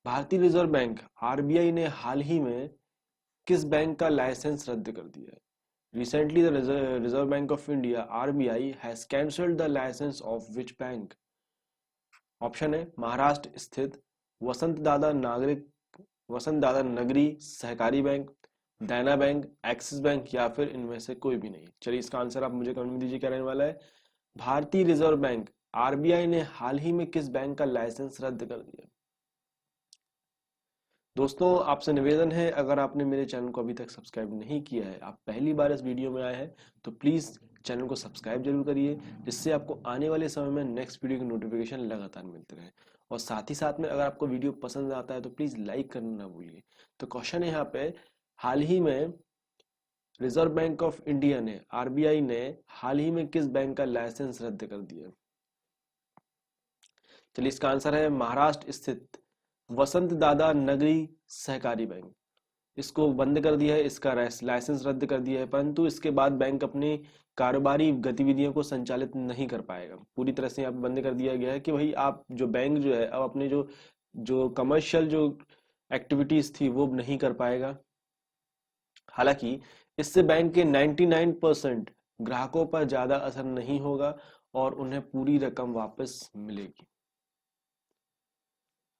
भारतीय reserve bank RBI ने हाल ही में किस बैंक का लाइसेंस रद्द कर दिया है? Recently, the Reserve Bank of India (RBI) has cancelled the license of which bank? Option है महाराष्ट्र स्थित वसंत दादा नगरी सहकारी बैंक, देना बैंक, एक्सिस बैंक या फिर इनमें से कोई भी नहीं। चलिए इसका आंसर आप मुझे कमेंट में दीजिए, क्या रहने वाला है। भारतीय रिजर्व बैंक आरबीआई ने हाल ही में किस बैंक का लाइसेंस रद्द कर दिया? दोस्तों आपसे निवेदन है, अगर आपने मेरे चैनल को अभी तक सब्सक्राइब नहीं किया है, आप पहली बार इस वीडियो में आए हैं, तो प्लीज़ चैनल को सब्सक्राइब जरूर करिए, जिससे आपको आने वाले समय में नेक्स्ट वीडियो की नोटिफिकेशन लगातार मिलते रहे। और साथ ही साथ में अगर आपको वीडियो पसंद आता है तो प्लीज़ लाइक करना ना भूलिए। तो क्वेश्चन है यहाँ पे, हाल ही में रिजर्व बैंक ऑफ इंडिया ने आरबीआई ने हाल ही में किस बैंक का लाइसेंस रद्द कर दिया? चलिए इसका आंसर है महाराष्ट्र स्थित वसंत दादा नगरी सहकारी बैंक। इसको बंद कर दिया है, इसका लाइसेंस रद्द कर दिया है, परंतु इसके बाद बैंक अपनी कारोबारी गतिविधियों को संचालित नहीं कर पाएगा। पूरी तरह से यहाँ पे बंद कर दिया गया है कि भाई आप जो बैंक जो है अब अपने जो जो कमर्शियल जो एक्टिविटीज थी वो नहीं कर पाएगा। हालांकि इससे बैंक के 99% ग्राहकों पर ज्यादा असर नहीं होगा और उन्हें पूरी रकम वापस मिलेगी।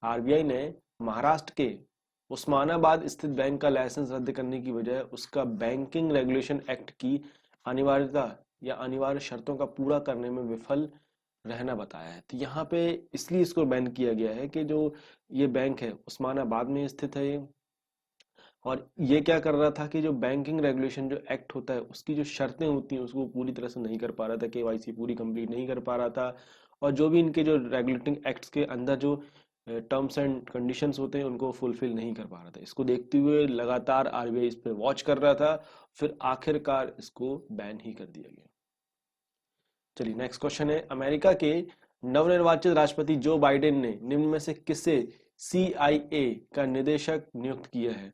आरबीआई ने महाराष्ट्र के उस्मानाबाद स्थित बैंक का लाइसेंस रद्द करने की वजह उसका बैंकिंग रेगुलेशन एक्ट की अनिवार्यता या अनिवार्य शर्तों का पूरा करने में विफल रहना बताया है। तो यहाँ पे इसलिए इसको बैन किया गया है कि जो ये बैंक है उस्मानाबाद में स्थित है ये, और ये क्या कर रहा था कि जो बैंकिंग रेगुलेशन जो एक्ट होता है उसकी जो शर्तें होती हैं उसको पूरी तरह से नहीं कर पा रहा था, केवाईसी पूरी कंप्लीट नहीं कर पा रहा था, और जो भी इनके जो रेगुलेटिंग एक्ट्स के अंदर जो टर्म्स एंड कंडीशंस होते हैं उनको फुलफिल नहीं कर पा रहा था। इसको देखते हुए लगातार आरबीआई इस पे वॉच कर रहा था, फिर आखिरकार इसको बैन ही कर दिया गया। चलिए नेक्स्ट क्वेश्चन है, अमेरिका के नवनिर्वाचित राष्ट्रपति जो बाइडेन ने निम्न में से किसे सीआईए का निदेशक नियुक्त किया है?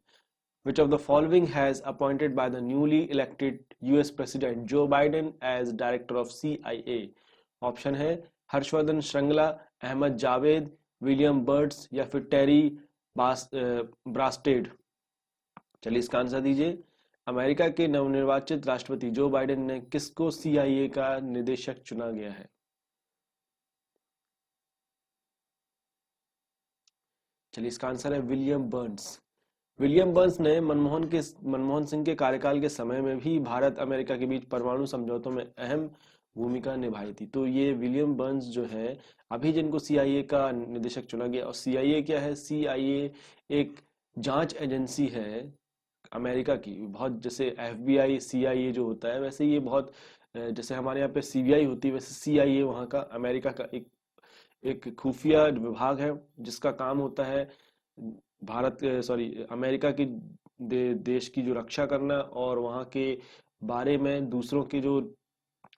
Which of the following has appointed by the newly elected US President Joe Biden as Director of CIA? Option है हर्षवर्धन श्रृंगला, अहमद जावेद, विलियम बर्ड्स या फिर टेरी ब्रास्टेड। चलिए इसका आंसर दीजिए। अमेरिका के नवनिर्वाचित राष्ट्रपति जो बाइडेन ने किसको सीआईए का निदेशक चुना गया है? चलिए इसका आंसर है विलियम बर्न्स। विलियम बर्न्स ने मनमोहन सिंह के कार्यकाल के समय में भी भारत अमेरिका के बीच परमाणु समझौतों में अहम भूमिका निभाई थी। तो ये विलियम बर्न्स जो है अभी जिनको सीआईए का निदेशक चुना गया। और सीआईए क्या है? सीआईए एक जांच एजेंसी है अमेरिका की, बहुत जैसे एफबीआई सीआईए जो होता है वैसे ये बहुत जैसे हमारे यहाँ पे सीबीआई होती है वैसे सीआईए वहाँ का अमेरिका का एक एक खुफिया विभाग है जिसका काम होता है भारत सॉरी अमेरिका की देश की जो रक्षा करना और वहाँ के बारे में दूसरों के जो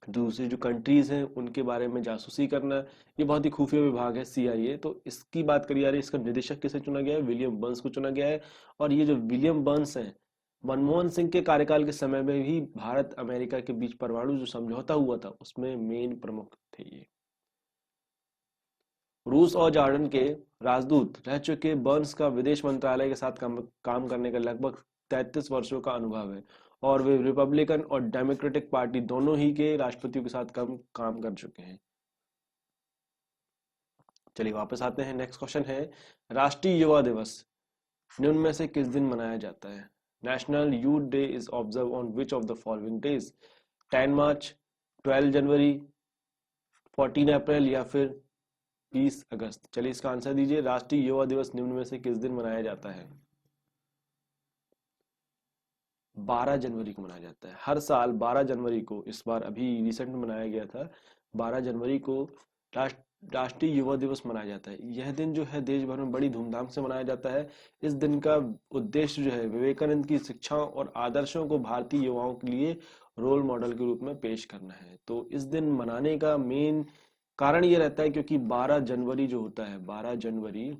दूसरी जो कंट्रीज हैं उनके बारे में जासूसी करना। ये बहुत ही खुफिया विभाग है सीआईए। तो इसकी बात करी जा रही है, इसका निदेशक किसे चुना गया है? विलियम बर्न्स को चुना गया है। और ये जो विलियम बर्न्स हैं मनमोहन सिंह के कार्यकाल के समय में भी भारत अमेरिका के बीच परमाणु जो समझौता हुआ था उसमें मेन प्रमुख थे ये। रूस और जॉर्डन के राजदूत रह चुके बर्न्स का विदेश मंत्रालय के साथ काम करने का लगभग 33 वर्षों का अनुभव है और वे रिपब्लिकन और डेमोक्रेटिक पार्टी दोनों ही के राष्ट्रपतियों के साथ काम कर चुके हैं। चलिए वापस आते हैं, नेक्स्ट क्वेश्चन है, राष्ट्रीय युवा दिवस निम्न में से किस दिन मनाया जाता है? National youth day is observe on which of the following days? 10 मार्च, 12 जनवरी, 14 अप्रैल या फिर 20 अगस्त। चलिए इसका आंसर दीजिए, राष्ट्रीय युवा दिवस निम्न में से किस दिन मनाया जाता है? 12 जनवरी को मनाया जाता है। हर साल 12 जनवरी को, इस बार अभी रिसेंट में मनाया गया था, 12 जनवरी को राष्ट्रीय युवा दिवस मनाया जाता है। यह दिन जो है देश भर में बड़ी धूमधाम से मनाया जाता है। इस दिन का उद्देश्य जो है विवेकानंद की शिक्षाओं और आदर्शों को भारतीय युवाओं के लिए रोल मॉडल के रूप में पेश करना है। तो इस दिन मनाने का मेन कारण ये रहता है क्योंकि 12 जनवरी जो होता है, 12 जनवरी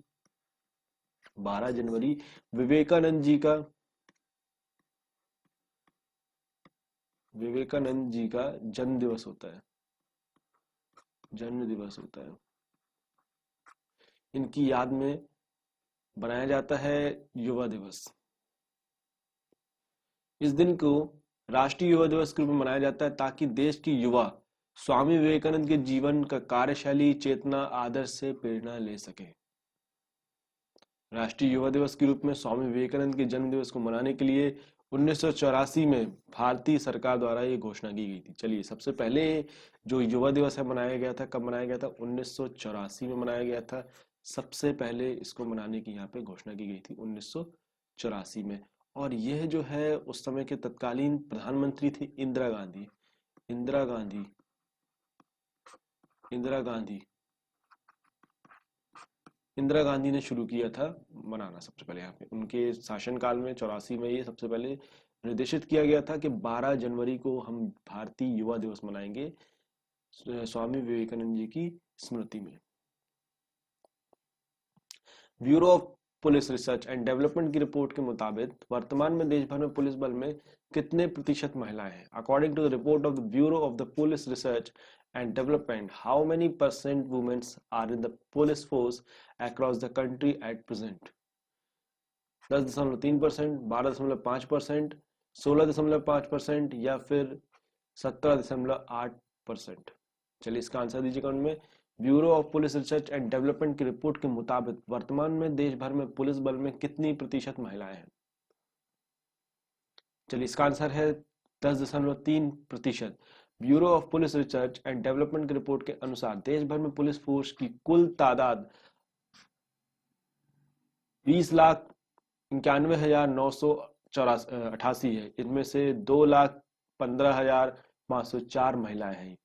विवेकानंद जी का जन्म दिवस होता है, जन्म दिवस होता है। इनकी याद में बनाया जाता है युवा दिवस। इस दिन को राष्ट्रीय युवा दिवस के रूप में मनाया जाता है ताकि देश की युवा स्वामी विवेकानंद के जीवन का कार्यशैली चेतना आदर्श से प्रेरणा ले सके। राष्ट्रीय युवा दिवस के रूप में स्वामी विवेकानंद के जन्म दिवस को मनाने के लिए 1984 में भारतीय सरकार द्वारा ये घोषणा की गई थी। चलिए, सबसे पहले जो युवा दिवस है मनाया गया था, कब मनाया गया था? 1984 में मनाया गया था। सबसे पहले इसको मनाने की यहाँ पे घोषणा की गई थी 1984 में। और यह जो है उस समय के तत्कालीन प्रधानमंत्री थी इंदिरा गांधी। इंदिरा गांधी इंदिरा गांधी इंदिरा गांधी ने शुरू किया था मनाना। सबसे पहले यहाँ पे उनके शासनकाल में 84 में ये सबसे पहले निर्देशित किया गया था कि 12 जनवरी को हम भारतीय युवा दिवस मनाएंगे स्वामी विवेकानंद जी की स्मृति में। Bureau of police research and development की रिपोर्ट के मुताबिक वर्तमान में देश भर में पुलिस बल में कितने प्रतिशत महिलाएं हैं? According to the report of the bureau of the police research and development, how many percent women are in the police force across the country at present? 10.3%, 12.5%, 16.5% या फिर 17.8%? चलिए, इसका आंसर दीजिए कमेंट में। Bureau of police research and development की report के मुताबिक वर्तमान में देश भर में पुलिस बल में कितनी प्रतिशत महिलाएं हैं? चलिए, इसका आंसर है 10.3%। Bureau of police research and development की रिपोर्ट के अनुसार देश भर में पुलिस फोर्स की कुल तादाद 20,91,988 है। इनमें से 2,15,504 महिलाएं हैं।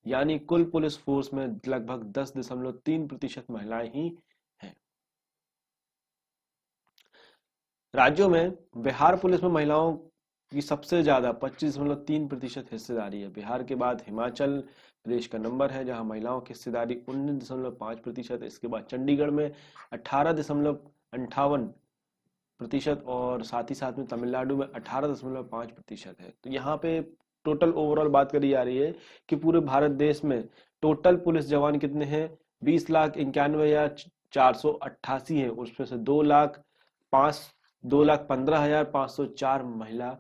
यानी कुल पुलिस फोर्स में लगभग 10.3% महिलाएं ही हैं। राज्यों में बिहार पुलिस में महिलाओं की सबसे ज्यादा 25.3% हिस्सेदारी है। बिहार के बाद हिमाचल प्रदेश का नंबर है जहां महिलाओं की हिस्सेदारी 19.5% है। इसके बाद चंडीगढ़ में 18.58% और साथ ही साथ में तमिलनाडु में 18.5% है। तो यहाँ पे टोटल ओवरऑल बात करी जा रही है कि पूरे भारत देश में टोटल पुलिस जवान कितने हैं? 20,91,488 है। उसमें से 2,15,504 महिला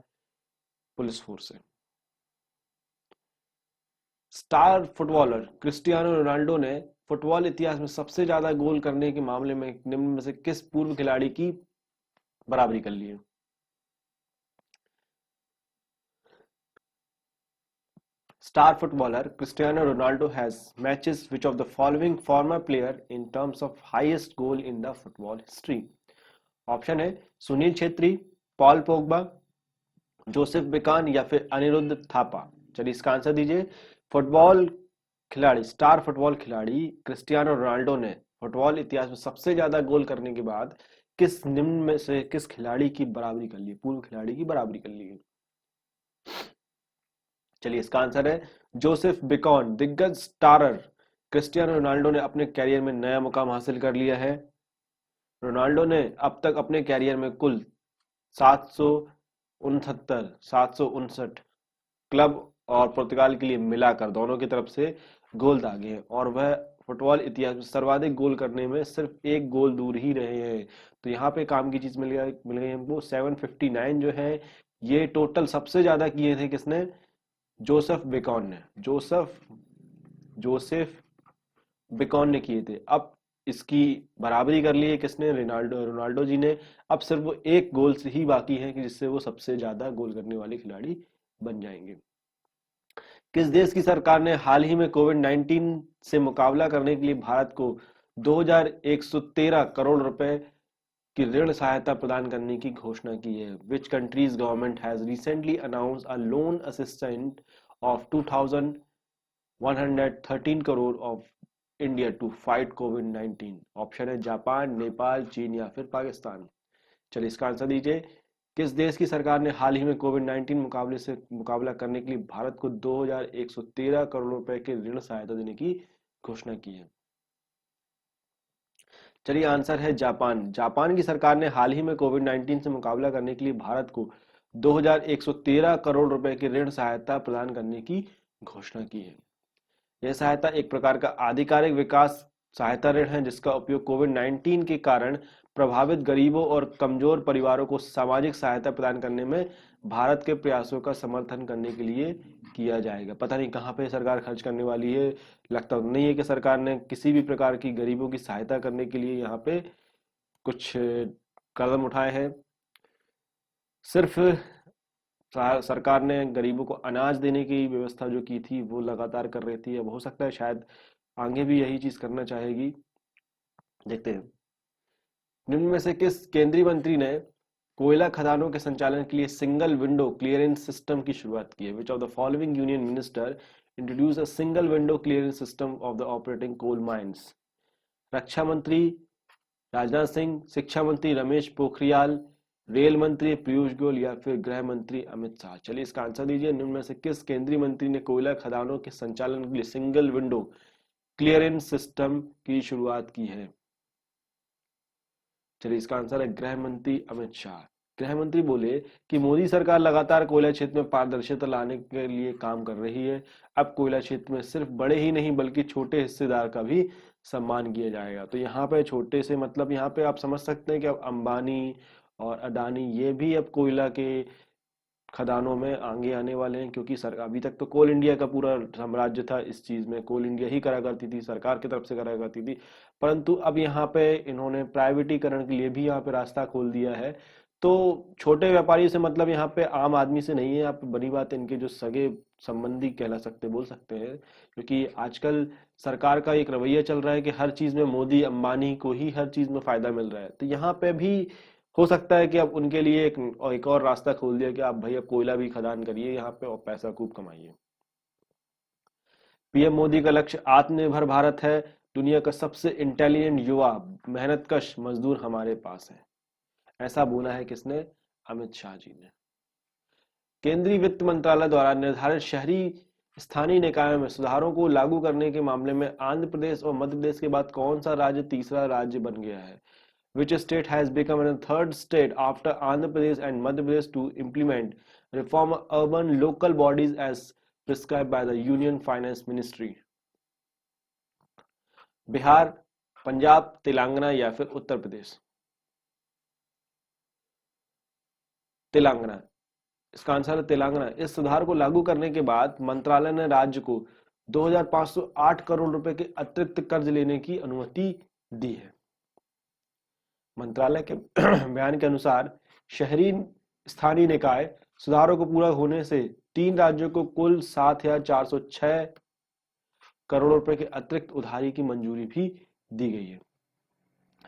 पुलिस फोर्स है। स्टार फुटबॉलर क्रिस्टियानो रोनाल्डो ने फुटबॉल इतिहास में सबसे ज्यादा गोल करने के मामले में निम्न में से किस पूर्व खिलाड़ी की बराबरी कर ली है? Star footballer Cristiano Ronaldo has matches which of the following former player in terms of highest goal in the football history? Option है Sunil Chhetri, Paul Pogba, Joseph बिकान या फिर अनिरुद्ध थापा। चलिए, इसका आंसर दीजिए। फुटबॉल खिलाड़ी, स्टार फुटबॉल खिलाड़ी क्रिस्टियानो रोनाल्डो ने फुटबॉल इतिहास में सबसे ज्यादा गोल करने के बाद किस निम्न में से किस खिलाड़ी की बराबरी कर ली, पूर्व खिलाड़ी की बराबरी कर ली? चलिए, इसका आंसर है जोसेफ बिकॉन। दिग्गज स्टारर क्रिस्टियानो रोनाल्डो ने अपने कैरियर में नया मुकाम हासिल कर लिया है। रोनाल्डो ने अब तक अपने कैरियर में कुल 759 क्लब और पुर्तगाल के लिए मिलाकर दोनों की तरफ से गोल दागे हैं और वह फुटबॉल इतिहास में सर्वाधिक गोल करने में सिर्फ एक गोल दूर ही रहे हैं। तो यहाँ पे काम की चीज मिल गई हमको। 759 जो है ये टोटल सबसे ज्यादा किए थे किसने? जोसेफ बिकॉन ने। जोसेफ बिकॉन ने किए थे। अब इसकी बराबरी कर ली है किसने? रोनाल्डो जी ने। अब सिर्फ वो एक गोल से ही बाकी है कि जिससे वो सबसे ज्यादा गोल करने वाले खिलाड़ी बन जाएंगे। किस देश की सरकार ने हाल ही में कोविड-19 से मुकाबला करने के लिए भारत को 2,113 करोड़ रुपए की ऋण सहायता प्रदान करने की घोषणा की है? Which country's government has recently announced a loan assistance of 2,113 crore of India to fight COVID-19? Option है जापान, नेपाल, चीन या फिर पाकिस्तान। चलिए, इसका आंसर दीजिए। किस देश की सरकार ने हाल ही में कोविड-19 मुकाबला करने के लिए भारत को 2,113 करोड़ रुपए की ऋण सहायता देने की घोषणा की है? चलिए, आंसर है जापान। जापान की सरकार ने हाल ही में कोविड-19 से मुकाबला करने के लिए भारत को 2,113 करोड़ रुपए की ऋण सहायता प्रदान करने की घोषणा की है। यह सहायता एक प्रकार का आधिकारिक विकास सहायता ऋण है जिसका उपयोग कोविड-19 के कारण प्रभावित गरीबों और कमजोर परिवारों को सामाजिक सहायता प्रदान करने में भारत के प्रयासों का समर्थन करने के लिए किया जाएगा। पता नहीं कहाँ पे सरकार खर्च करने वाली है, लगता तो नहीं है कि सरकार ने किसी भी प्रकार की गरीबों की सहायता करने के लिए यहाँ पे कुछ कदम उठाए हैं। सिर्फ सरकार ने गरीबों को अनाज देने की व्यवस्था जो की थी वो लगातार कर रही थी। अब हो सकता है शायद आगे भी यही चीज करना चाहेगी, देखते हैं। निम्न में से किस केंद्रीय मंत्री ने कोयला खदानों के संचालन के लिए सिंगल विंडो क्लियरेंस सिस्टम की शुरुआत की है? Which of the following union minister introduce a single window clearance system of the operating coal mines? रक्षा मंत्री राजनाथ सिंह, शिक्षा मंत्री रमेश पोखरियाल, रेल मंत्री पीयूष गोयल या फिर गृह मंत्री अमित शाह? चलिए इसका आंसर दीजिए। निम्न में से किस केंद्रीय मंत्री ने कोयला खदानों के संचालन के लिए सिंगल विंडो क्लियरेंस सिस्टम की शुरुआत की है? चलिए इसका आंसर है गृह मंत्री अमित शाह। गृह मंत्री बोले कि मोदी सरकार लगातार कोयला क्षेत्र में पारदर्शिता लाने के लिए काम कर रही है। अब कोयला क्षेत्र में सिर्फ बड़े ही नहीं बल्कि छोटे हिस्सेदार का भी सम्मान किया जाएगा। तो यहाँ पे छोटे से मतलब यहाँ पे आप समझ सकते हैं कि अब अंबानी और अडानी ये भी अब कोयला के खदानों में आगे आने वाले हैं, क्योंकि सर अभी तक तो कोल इंडिया का पूरा साम्राज्य था। इस चीज में कोल इंडिया ही करा करती थी, सरकार की तरफ से करा करती थी, परंतु अब यहाँ पे इन्होंने प्राइवेटीकरण के लिए भी यहाँ पे रास्ता खोल दिया है। तो छोटे व्यापारी से मतलब यहाँ पे आम आदमी से नहीं है, आप बड़ी बात इनके जो सगे संबंधी कहला सकते बोल सकते हैं, क्योंकि आजकल सरकार का एक रवैया चल रहा है कि हर चीज में मोदी अंबानी को ही हर चीज में फायदा मिल रहा है। तो यहाँ पे भी हो सकता है कि अब उनके लिए एक और रास्ता खोल दिया कि आप भैया कोयला भी खदान करिए यहाँ पे और पैसा खूब कमाइए। पीएम मोदी का लक्ष्य आत्मनिर्भर भारत है। दुनिया का सबसे इंटेलिजेंट युवा मेहनतकश मजदूर हमारे पास है। ऐसा बोला है किसने? अमित शाह जी ने। केंद्रीय वित्त मंत्रालय द्वारा निर्धारित शहरी स्थानीय निकायों में सुधारों को लागू करने के मामले में आंध्र प्रदेश और मध्य प्रदेश के बाद कौन सा राज्य तीसरा राज्य बन गया है? Which state has become the third state after Andhra Pradesh and Madhya Pradesh to implement reform urban local bodies as prescribed by the Union Finance Ministry? Bihar, Punjab, Telangana या फिर उत्तर प्रदेश? तेलंगाना। इसका आंसर है तेलंगाना। इस सुधार को लागू करने के बाद मंत्रालय ने राज्य को 2508 करोड़ रुपए के अतिरिक्त कर्ज लेने की अनुमति दी है। मंत्रालय के बयान के अनुसार शहरी स्थानीय निकाय सुधारों को पूरा होने से 3 राज्यों को कुल 7,406 करोड़ रुपए के अतिरिक्त उधारी की मंजूरी भी दी गई है।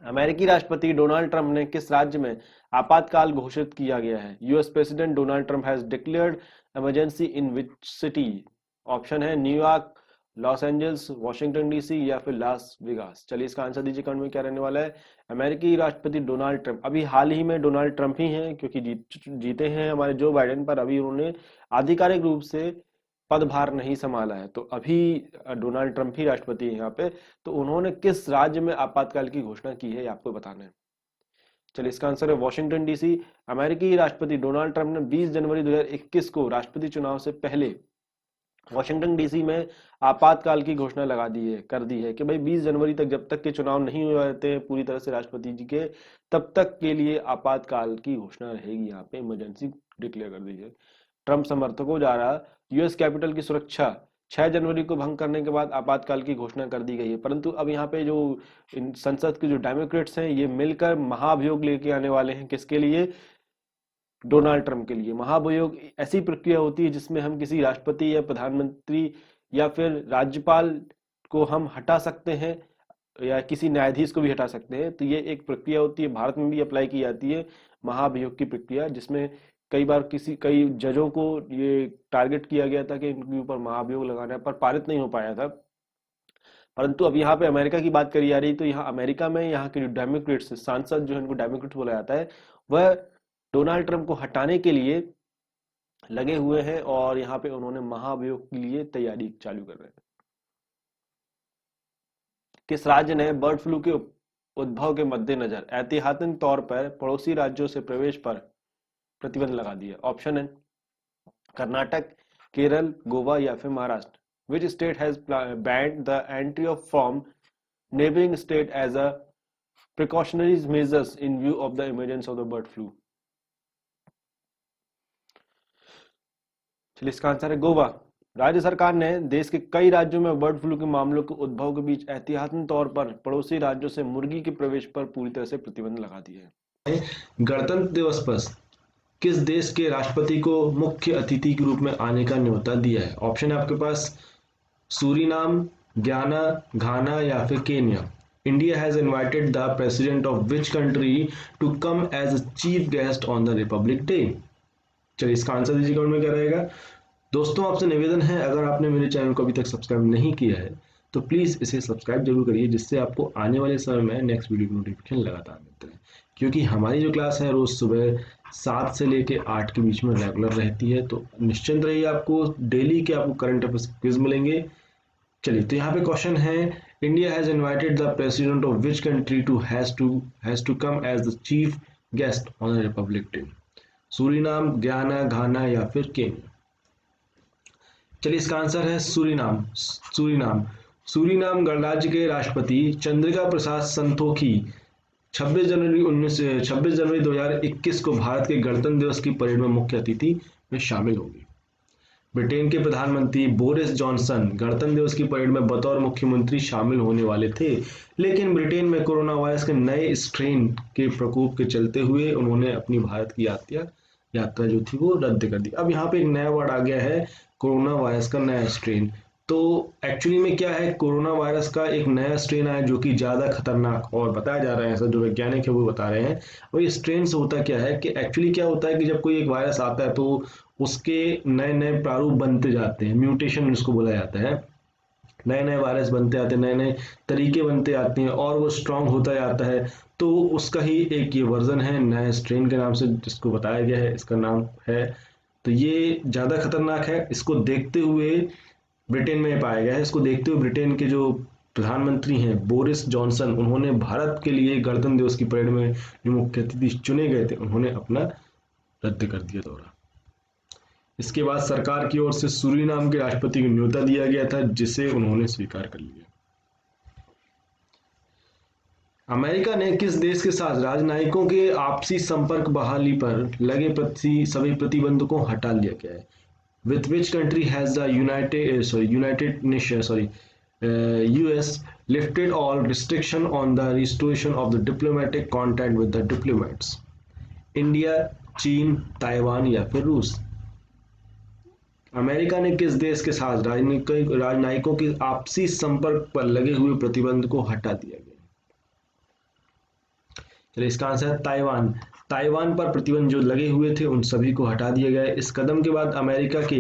अमेरिकी राष्ट्रपति डोनाल्ड ट्रंप ने किस राज्य में आपातकाल घोषित किया गया है? US president Donald Trump has declared emergency in which city? Option है New York, Los Angeles, Washington DC या फिर लास वेगास। चलिए इसका आंसर दीजिए कमेंट में क्या रहने वाला है। अमेरिकी राष्ट्रपति डोनाल्ड ट्रंप, अभी हाल ही में डोनाल्ड ट्रंप ही हैं क्योंकि जीते हैं हमारे जो बाइडेन, पर अभी उन्होंने आधिकारिक रूप से पदभार नहीं संभाला है। तो अभी डोनाल्ड ट्रंप ही राष्ट्रपति है यहाँ पे। तो उन्होंने किस राज्य में आपातकाल की घोषणा की है, आपको बताना है। चलिए इसका आंसर है वॉशिंगटन डीसी। अमेरिकी राष्ट्रपति डोनाल्ड ट्रंप ने 20 जनवरी 2021 को राष्ट्रपति चुनाव से पहले वॉशिंगटन डीसी में आपातकाल की घोषणा कर दी है कि भाई 20 जनवरी तक जब तक के चुनाव नहीं हो जाते हैं पूरी तरह से राष्ट्रपति जी के, तब तक के लिए आपातकाल की घोषणा रहेगी। यहाँ पे इमरजेंसी डिक्लेयर कर दी है। ट्रंप समर्थकों द्वारा यूएस कैपिटल की सुरक्षा 6 जनवरी को भंग करने के बाद आपातकाल की घोषणा कर दी गई है, परंतु अब यहाँ पे जो संसद के जो डेमोक्रेट्स हैं ये मिलकर महाभियोग लेके आने वाले हैं। किसके लिए? डोनाल्ड ट्रंप के लिए। महाभियोग ऐसी प्रक्रिया होती है जिसमें हम किसी राष्ट्रपति या प्रधानमंत्री या फिर राज्यपाल को हम हटा सकते हैं या किसी न्यायाधीश को भी हटा सकते हैं। तो ये एक प्रक्रिया होती है, भारत में भी अप्लाई की जाती है महाभियोग की प्रक्रिया, जिसमें कई बार कई जजों को ये टारगेट किया गया था कि इनके ऊपर महाभियोग लगाना है, पर पारित नहीं हो पाया था। परंतु अब यहाँ पे अमेरिका की बात करी जा रही, तो यहाँ अमेरिका में यहाँ के जो डेमोक्रेट्स सांसद जो है, इनको डेमोक्रेट बोला जाता है, वह डोनाल्ड ट्रंप को हटाने के लिए लगे हुए हैं और यहाँ पे उन्होंने महाभियोग के लिए तैयारी चालू कर रहे हैं। किस राज्य ने बर्ड फ्लू के उद्भव के मद्देनजर ऐतिहासिक तौर पर पड़ोसी राज्यों से प्रवेश पर प्रतिबंध लगा दिया? ऑप्शन है कर्नाटक, केरल, गोवा या फिर Maharashtra. Which state has banned the entry of from neighboring state as a precautionary measures in view of the emergence of the bird flu? चलिए, इसका आंसर है गोवा। राज्य सरकार ने देश के कई राज्यों में बर्ड फ्लू के मामलों के उद्भव के बीच एहतियातन तौर पर पड़ोसी राज्यों से मुर्गी के प्रवेश पर पूरी तरह से प्रतिबंध लगा दिया है। गणतंत्र दिवस पर किस देश के राष्ट्रपति को मुख्य अतिथि के रूप में आने का न्योता दिया है? ऑप्शन है आपके पास सूरीनाम, घाना, घाना या फिर Kenya. India has invited the president of which country to come as a chief guest on the Republic Day? चलिए, इसका आंसर दीजिए कमेंट में क्या रहेगा। दोस्तों, आपसे निवेदन है, अगर आपने मेरे चैनल को अभी तक सब्सक्राइब नहीं किया है तो प्लीज़ इसे सब्सक्राइब जरूर करिए, जिससे आपको आने वाले समय में नेक्स्ट वीडियो की नोटिफिकेशन लगातार मिलते रहे। क्योंकि हमारी जो क्लास है रोज़ सुबह 7 से लेके 8 के बीच में रेगुलर रहती है, तो निश्चिंत रहिए, आपको डेली के आपको करंट अफेयर्स क्विज मिलेंगे। चलिए, तो यहाँ पे क्वेश्चन है, India has invited the president of which country to has to come as the chief guest on the Republic Day? Suriname, Ghana, Ghana या फिर केन्या? चलिए, इसका आंसर है सूरीनाम। सूरीनाम गणराज्य के राष्ट्रपति चंद्रिका प्रसाद संतोखी 26 जनवरी 2021 को भारत के गणतंत्र दिवस की परेड में मुख्य अतिथि में शामिल होंगे। ब्रिटेन के प्रधानमंत्री बोरिस जॉनसन गणतंत्र दिवस की परेड में बतौर मुख्यमंत्री शामिल होने वाले थे, लेकिन ब्रिटेन में कोरोना वायरस के नए स्ट्रेन के प्रकोप के चलते हुए उन्होंने अपनी भारत की यात्रा जो थी वो रद्द कर दी। अब यहाँ पे एक नया वर्ड आ गया है, कोरोना वायरस का नया स्ट्रेन। तो एक्चुअली में क्या है, कोरोना वायरस का एक नया स्ट्रेन आया जो कि ज़्यादा खतरनाक और बताया जा रहा है, ऐसा जो वैज्ञानिक है वो बता रहे हैं। और ये स्ट्रेन से होता क्या है कि एक्चुअली क्या होता है कि जब कोई एक वायरस आता है तो उसके नए नए प्रारूप बनते जाते हैं, म्यूटेशन जिसको बोला जाता है। नए नए वायरस बनते आते हैं, नए नए तरीके बनते आते हैं और वो स्ट्रांग होता जाता है। तो उसका ही एक ये वर्जन है नए स्ट्रेन के नाम से जिसको बताया गया है, इसका नाम है। तो ये ज़्यादा खतरनाक है। इसको देखते हुए ब्रिटेन में पाया गया है। इसको देखते हुए ब्रिटेन के जो प्रधानमंत्री हैं बोरिस जॉनसन, उन्होंने भारत के लिए गणतंत्र दिवस की परेड में जो मुख्य अतिथि चुने गए थे उन्होंने अपना रद्द कर दिया दौरा। इसके बाद सरकार की ओर से सूरीनाम के राष्ट्रपति को न्योता दिया गया था, जिसे उन्होंने स्वीकार कर लिया। अमेरिका ने किस देश के साथ राजनयिकों के आपसी संपर्क बहाली पर लगे सभी प्रतिबंध को हटा लिया गया है? With which country has the US lifted all restriction on the restoration of the diplomatic contact with the diplomats? India, चीन, ताइवान या फिर रूस? अमेरिका ने किस देश के साथ राजनयिकों के आपसी संपर्क पर लगे हुए प्रतिबंध को हटा दिया गया? चलिए, इसका आंसर है ताइवान। ताइवान पर प्रतिबंध जो लगे हुए थे उन सभी को हटा दिया गया है। इस कदम के बाद अमेरिका के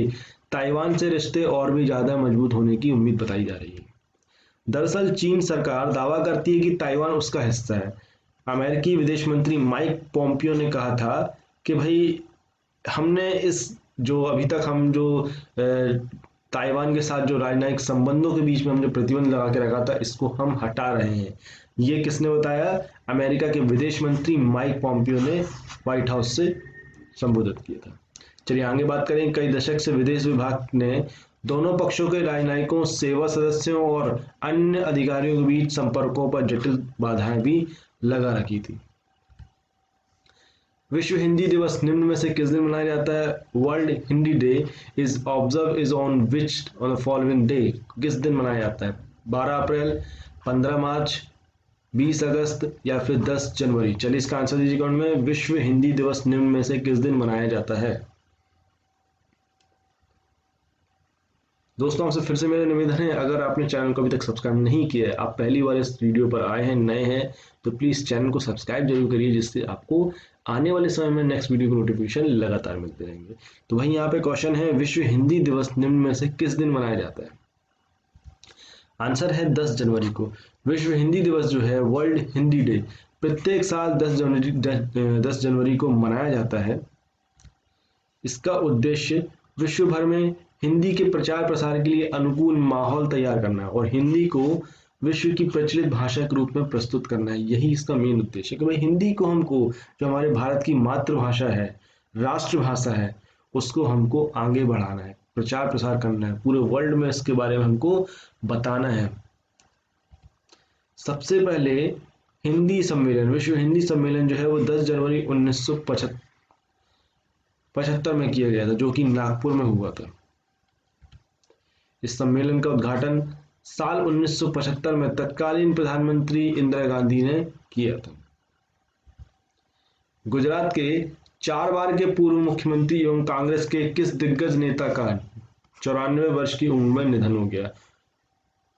ताइवान से रिश्ते और भी ज्यादा मजबूत होने की उम्मीद बताई जा रही है। दरअसल चीन सरकार दावा करती है कि ताइवान उसका हिस्सा है। अमेरिकी विदेश मंत्री माइक पोम्पियो ने कहा था कि भाई हमने इस जो अभी तक हम जो ताइवान के साथ जो राजनयिक संबंधों के बीच में हम जो प्रतिबंध लगा के रखा था इसको हम हटा रहे हैं। ये किसने बताया? अमेरिका के विदेश मंत्री माइक पोम्पियो ने व्हाइट हाउस से संबोधित किया था। चलिए आगे बात करें। कई दशक से विदेश विभाग ने दोनों पक्षों के राजनयिकों, सेवा सदस्यों और अन्य अधिकारियों के बीच संपर्कों पर जटिल बाधाएं भी लगा रखी थी। विश्व हिंदी दिवस निम्न में से किस दिन मनाया जाता है? World Hindi day is on the following day? किस दिन मनाया जाता है? 12 अप्रैल, 15 मार्च, 20 अगस्त या फिर 10 जनवरी? चलिए, इसका आंसर दीजिए कमेंट में। विश्व हिंदी दिवस निम्न में से किस दिन मनाया जाता है? दोस्तों, आपसे फिर से मेरा निवेदन है, अगर आपने चैनल को अभी तक सब्सक्राइब नहीं किया है, आप पहली बार इस वीडियो पर आए हैं, नए हैं, तो प्लीज़ चैनल को सब्सक्राइब जरूर करिए, जिससे आपको आने वाले समय में नेक्स्ट वीडियो की नोटिफिकेशन लगातार मिलते रहेंगे। तो वहीं यहाँ पे क्वेश्चन है, विश्व हिंदी दिवस निम्न में से किस दिन मनाया जाता है? आंसर है 10 जनवरी को। विश्व हिंदी दिवस जो है, वर्ल्ड हिंदी डे, प्रत्येक साल 10 जनवरी को मनाया जाता है। इसका उद्देश्य विश्व भर में हिंदी के प्रचार प्रसार के लिए अनुकूल माहौल तैयार करना है और हिंदी को विश्व की प्रचलित भाषा के रूप में प्रस्तुत करना है। यही इसका मेन उद्देश्य है कि भाई हिंदी को हमको, जो हमारे भारत की मातृभाषा है, राष्ट्रभाषा है, उसको हमको आगे बढ़ाना है, प्रचार प्रसार करना है, पूरे वर्ल्ड में इसके बारे में हमको बताना है। सबसे पहले हिंदी सम्मेलन, विश्व हिंदी सम्मेलन जो है वो 10 जनवरी 1975 में किया गया था, जो कि नागपुर में हुआ था। इस सम्मेलन का उद्घाटन साल 1975 में तत्कालीन प्रधानमंत्री इंदिरा गांधी ने किया था। गुजरात के 4 बार के पूर्व मुख्यमंत्री एवं कांग्रेस के किस दिग्गज नेता का 94 वर्ष की उम्र में निधन हो गया?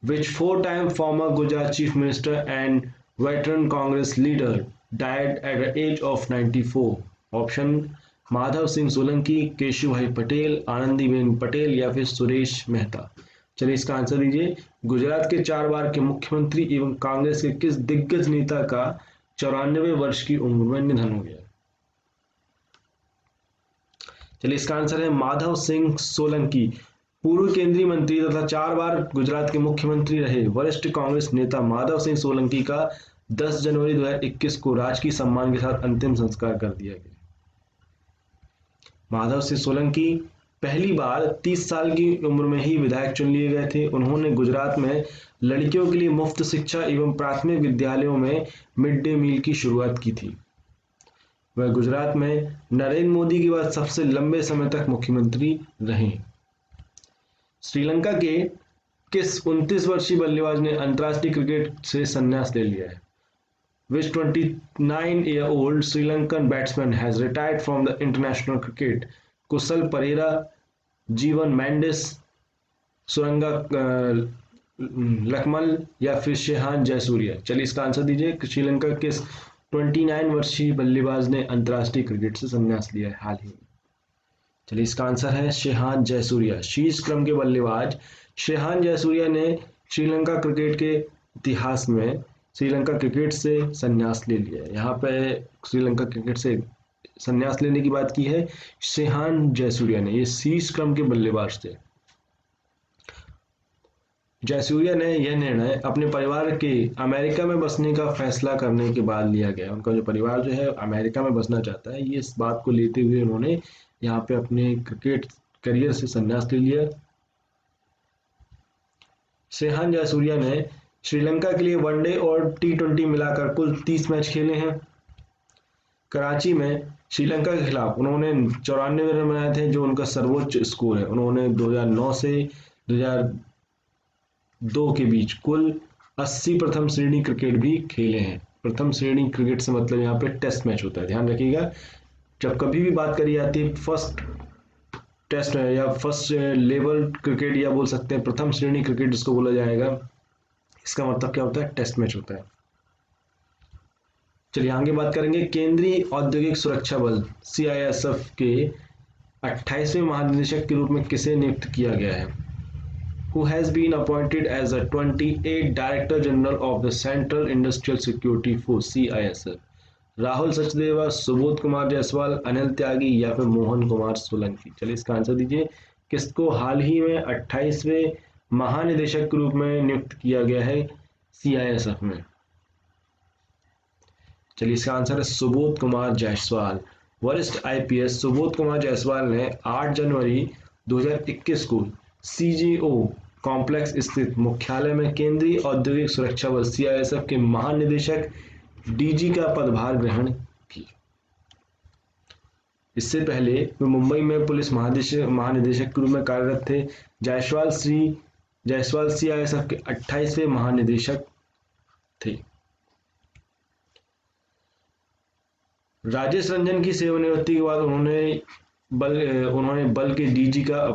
Which four-time former Gujarat chief minister and veteran Congress leader died at the age of 94? Option Madhav Singh Solanki, Keshubhai Patel, Anandiben Patel या फिर सुरेश मेहता। चलिए इसका आंसर दीजिए। गुजरात के 4 बार के मुख्यमंत्री एवं कांग्रेस के किस दिग्गज नेता का 94 वर्ष की उम्र में निधन हो गया? चलिए इसका आंसर है माधव सिंह सोलंकी। पूर्व केंद्रीय मंत्री तथा 4 बार गुजरात के मुख्यमंत्री रहे वरिष्ठ कांग्रेस नेता माधव सिंह सोलंकी का 10 जनवरी 2021 को राजकीय सम्मान के साथ अंतिम संस्कार कर दिया गया। माधव सिंह सोलंकी पहली बार 30 साल की उम्र में ही विधायक चुन लिए गए थे। उन्होंने गुजरात में लड़कियों के लिए मुफ्त शिक्षा एवं प्राथमिक विद्यालयों में मिड डे मील की शुरुआत की थी। वह गुजरात में नरेंद्र मोदी के बाद सबसे लंबे समय तक मुख्यमंत्री रहे। श्रीलंका के किस 29 वर्षीय बल्लेबाज ने अंतर्राष्ट्रीय क्रिकेट से संन्यास ले लिया है? Which 29-year-old Sri-Lankan batsman has retired from the international cricket? कुशल परेरा, जीवन मेंडिस, सुरंगा लकमल या फिर शेहान जयसूर्या। चलिए इसका आंसर दीजिए। श्रीलंका के 29 वर्षीय बल्लेबाज ने अंतर्राष्ट्रीय क्रिकेट से संन्यास लिया है हाल ही में। चलिए इसका आंसर है शेहान जयसूर्या। शीर्ष क्रम के बल्लेबाज शेहान जयसूर्या ने श्रीलंका क्रिकेट के इतिहास में श्रीलंका क्रिकेट से संन्यास ले लिया है। यहाँ पे श्रीलंका क्रिकेट से संन्यास लेने की बात की है शेहान जयसूर्या ने। ये शीर्ष क्रम के बल्लेबाज थे। जयसूर्या ने यह निर्णय अपने परिवार के अमेरिका में बसने का फैसला करने के बाद लिया गया। उनका जो परिवार जो है अमेरिका में बसना चाहता है, ये इस बात को लेते हुए उन्होंने यहाँ पे अपने क्रिकेट करियर से संन्यास ले लिया। शेहान जयसूर्या ने श्रीलंका के लिए वनडे और T20 मिलाकर कुल 30 मैच खेले हैं। कराची में श्रीलंका के खिलाफ उन्होंने 94 रन बनाए थे, जो उनका सर्वोच्च स्कोर है। उन्होंने 2009 से 2002 के बीच कुल 80 प्रथम श्रेणी क्रिकेट भी खेले हैं। प्रथम श्रेणी क्रिकेट से मतलब यहाँ पे टेस्ट मैच होता है, ध्यान रखिएगा। जब कभी भी बात करी जाती है फर्स्ट टेस्ट या फर्स्ट लेवल क्रिकेट या बोल सकते हैं प्रथम श्रेणी क्रिकेट जिसको बोला जाएगा, इसका मतलब क्या होता है? टेस्ट मैच होता है। चलिए आगे बात करेंगे। केंद्रीय औद्योगिक सुरक्षा बल CISF के 28वें महानिदेशक के रूप में किसे नियुक्त किया गया है? Who has been appointed as a 28th Director General of the Central Industrial Security Force CISF? Rahul Sachdeva, Subodh Kumar Jaiswal, Anil त्यागी या फिर मोहन कुमार सोलंकी। चलिए इसका आंसर दीजिए। किसको हाल ही में 28वें महानिदेशक के रूप में नियुक्त किया गया है CISF में? चलिए इसका आंसर है सुबोध कुमार जायसवाल। वरिष्ठ IPS सुबोध कुमार जायसवाल ने 8 जनवरी 2021 को CGO कॉम्प्लेक्स स्थित मुख्यालय में केंद्रीय औद्योगिक सुरक्षा बल CISF के महानिदेशक DG का पदभार ग्रहण किया। इससे पहले वे मुंबई में पुलिस महानिदेशक के रूप में कार्यरत थे। जायसवाल CISF के 28वें महानिदेशक थे। राजेश रंजन की सेवानिवृत्ति के बाद उन्होंने बल के DG का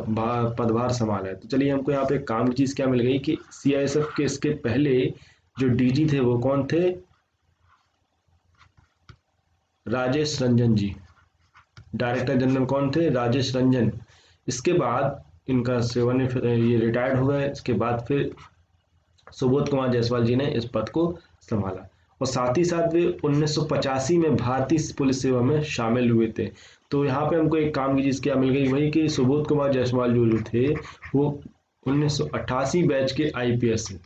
पदभार संभाला है। तो चलिए हमको यहाँ पे काम की चीज क्या मिल गई कि CISF के इसके पहले जो DG थे वो कौन थे? राजेश रंजन जी। डायरेक्टर जनरल कौन थे? राजेश रंजन। इसके बाद इनका ये रिटायर्ड हो गए। इसके बाद फिर सुबोध कुमार जायसवाल जी ने इस पद को संभाला और साथ ही साथ वे 1985 में भारतीय पुलिस सेवा में शामिल हुए थे। तो यहाँ पे हमको एक काम की चीज क्या मिल गई वही कि सुबोध कुमार जायसवाल जो थे वो 1988 बैच के IPS हैं।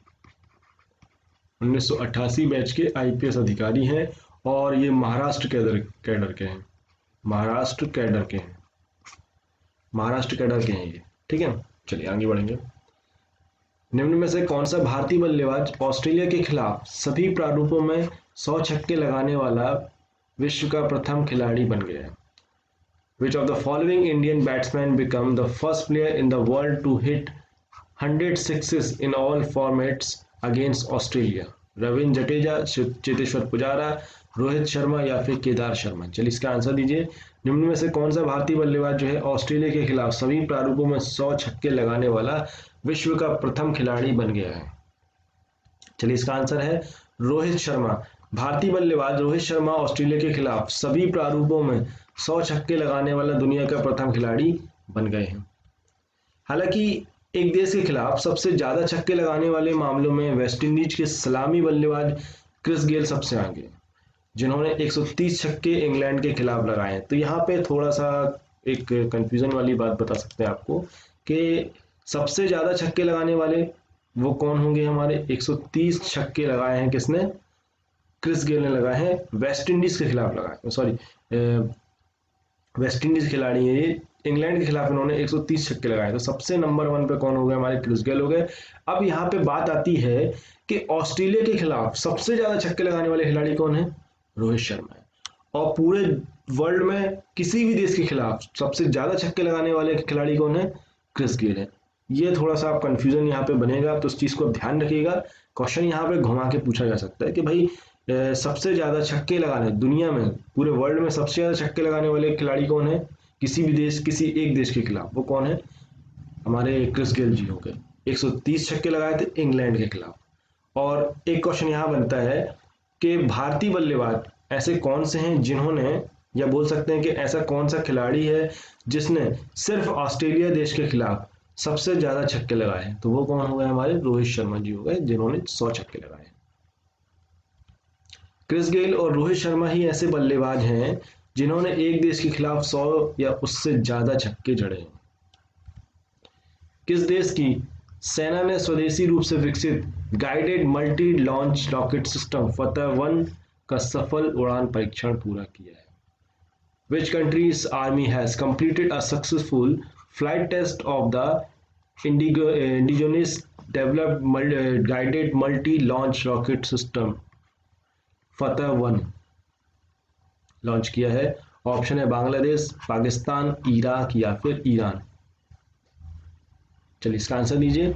1988 बैच के IPS अधिकारी हैं और ये महाराष्ट्र कैडर के हैं। महाराष्ट्र कैडर के हैं ये, ठीक है। चलिए आगे बढ़ेंगे। निम्न में से कौन सा भारतीय बल्लेबाज ऑस्ट्रेलिया के खिलाफ सभी प्रारूपों में 100 छक्के लगाने वाला विश्व का प्रथम खिलाड़ी बन गया है? Which of the following Indian batsmen become the first player in the world to hit 100 sixes in all formats against Australia? Ravindra Jadeja, Cheteshwar Pujara, Rohit Sharma या फिर केदार शर्मा? चलिए इसका आंसर दीजिए। निम्न में से कौन सा भारतीय बल्लेबाज जो है ऑस्ट्रेलिया के खिलाफ सभी प्रारूपों में 100 छक्के लगाने वाला विश्व का प्रथम खिलाड़ी बन गया है? चलिए इसका आंसर है रोहित शर्मा। भारतीय बल्लेबाज रोहित शर्मा ऑस्ट्रेलिया के खिलाफ सभी प्रारूपों में 100 छक्के लगाने वाला दुनिया का प्रथम खिलाड़ी बन गए हैं। हालांकि एक देश के खिलाफ सबसे ज्यादा छक्के लगाने वाले मामलों में वेस्टइंडीज के सलामी बल्लेबाज क्रिस गेल सबसे आगे, जिन्होंने 130 छक्के इंग्लैंड के खिलाफ लगाए हैं। तो यहाँ पे थोड़ा सा एक कंफ्यूजन वाली बात बता सकते हैं आपको कि सबसे ज्यादा छक्के लगाने वाले वो कौन होंगे? हमारे 130 छक्के लगाए हैं किसने? क्रिस गेल ने लगाए हैं, वेस्ट इंडीज के खिलाफ लगाए, सॉरी वेस्ट इंडीज खिलाड़ी है ये, इंग्लैंड के खिलाफ इन्होंने 130 छक्के लगाए। तो सबसे नंबर 1 पे कौन हो गए? हमारे क्रिस गेल हो गए। अब यहाँ पे बात आती है कि ऑस्ट्रेलिया के खिलाफ सबसे ज्यादा छक्के लगाने वाले खिलाड़ी कौन है? रोहित शर्मा है। और पूरे वर्ल्ड में किसी भी देश के खिलाफ सबसे ज्यादा छक्के लगाने वाले खिलाड़ी कौन है? क्रिस गेल है। ये थोड़ा सा आप कंफ्यूजन यहाँ पे बनेगा, तो उस चीज को ध्यान रखिएगा। क्वेश्चन यहाँ पे घुमा के पूछा जा सकता है कि भाई सबसे ज्यादा छक्के लगाने दुनिया में, पूरे वर्ल्ड में सबसे ज्यादा छक्के लगाने वाले खिलाड़ी कौन है किसी भी देश, किसी एक देश के खिलाफ? वो कौन है? हमारे क्रिस गेल जी हो गए। 130 छक्के लगाए थे इंग्लैंड के खिलाफ। और एक क्वेश्चन यहाँ बनता है कि भारतीय बल्लेबाज ऐसे कौन से हैं जिन्होंने, या बोल सकते हैं कि ऐसा कौन सा खिलाड़ी है जिसने सिर्फ ऑस्ट्रेलिया देश के खिलाफ सबसे ज्यादा छक्के लगाए हैं? तो वो कौन हो गए? हमारे रोहित शर्मा जी हो गए, जिन्होंने 100 छक्के लगाए। क्रिस गेल और रोहित शर्मा ही ऐसे बल्लेबाज हैं जिन्होंने एक देश के खिलाफ 100 या उससे ज्यादा छक्के जड़े हैं। किस देश की सेना ने स्वदेशी रूप से विकसित guided multi launch rocket system फतह-1 का सफल उड़ान परीक्षण पूरा किया है? Which country's army has completed a successful flight test of the indigenous developed guided multi-launch rocket system फतह-1 लॉन्च किया है? ऑप्शन है बांग्लादेश, पाकिस्तान, इराक या फिर ईरान। चलिए इसका आंसर दीजिए।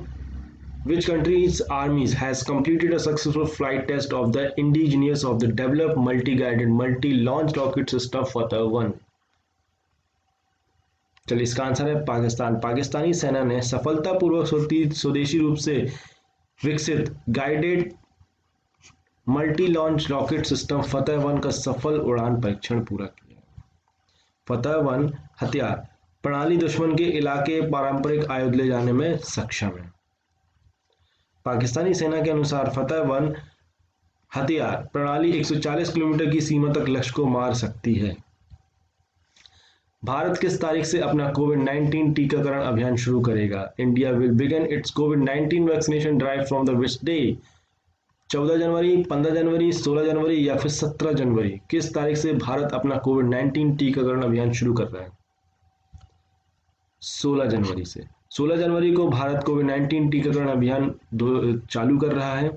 Which country's armies has completed a successful flight test of the indigenous of the developed multi-guided multi-launch rocket system फतह-1? चलिए इसका आंसर है पाकिस्तान। पाकिस्तानी सेना ने सफलतापूर्वक स्वदेशी रूप से विकसित guided multi launch rocket system फतह-1 का सफल उड़ान परीक्षण पूरा किया। फतह-1 हथियार प्रणाली दुश्मन के इलाके पारंपरिक आयुध ले जाने में सक्षम है। पाकिस्तानी सेना के अनुसार फतह-1 हथियार प्रणाली 140 किलोमीटर की सीमा तक लक्ष्य को मार सकती है। भारत किस तारीख से अपना कोविड-19 टीकाकरण अभियान शुरू करेगा? India will begin it's covid vaccination drive from the which day? 14 जनवरी, 15 जनवरी, 16 जनवरी या फिर 17 जनवरी? किस तारीख से भारत अपना कोविड-19 टीकाकरण अभियान शुरू कर रहा है? 16 जनवरी से। 16 जनवरी को भारत कोविड-19 टीकाकरण अभियान चालू कर रहा है।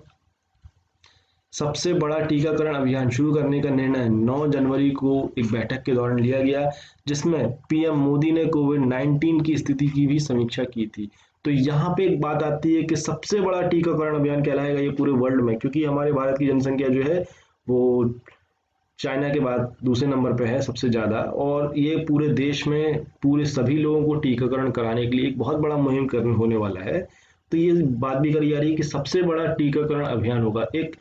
सबसे बड़ा टीकाकरण अभियान शुरू करने का निर्णय 9 जनवरी को एक बैठक के दौरान लिया गया, जिसमें पीएम मोदी ने कोविड-19 की स्थिति की भी समीक्षा की थी। तो यहाँ पे एक बात आती है कि सबसे बड़ा टीकाकरण अभियान कहलाएगा ये पूरे वर्ल्ड में, क्योंकि हमारे भारत की जनसंख्या जो है वो चाइना के बाद दूसरे नंबर पे है सबसे ज्यादा, और ये पूरे देश में पूरे सभी लोगों को टीकाकरण कराने के लिए एक बहुत बड़ा मुहिम होने वाला है। तो ये बात भी करी जा रही है कि सबसे बड़ा टीकाकरण अभियान होगा, एक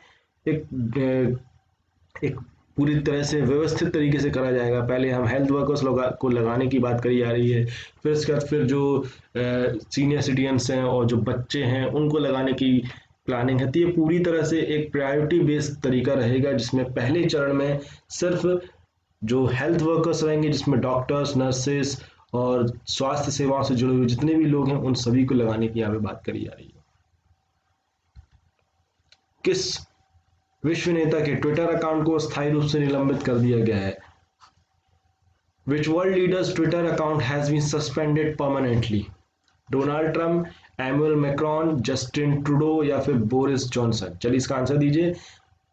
पूरी तरह से व्यवस्थित तरीके से करा जाएगा। पहले हम हेल्थ वर्कर्स को लगाने की बात करी जा रही है, फिर इसके बाद फिर जो सीनियर सिटीजन्स हैं और जो बच्चे हैं उनको लगाने की प्लानिंग है। तो ये पूरी तरह से एक प्रायोरिटी बेस्ड तरीका रहेगा, जिसमें पहले चरण में सिर्फ जो हेल्थ वर्कर्स रहेंगे, जिसमें डॉक्टर्स, नर्सेस और स्वास्थ्य सेवाओं से जुड़े हुए जितने भी लोग हैं उन सभी को लगाने की यहाँ पे बात करी जा रही है। किस विश्व नेता के ट्विटर अकाउंट को स्थायी रूप से निलंबित कर दिया गया है? Which world leader's Twitter account has been suspended permanently? Donald Trump, Emmanuel Macron, Justin Trudeau या फिर बोरिस जॉनसन? चलिए इसका आंसर दीजिए।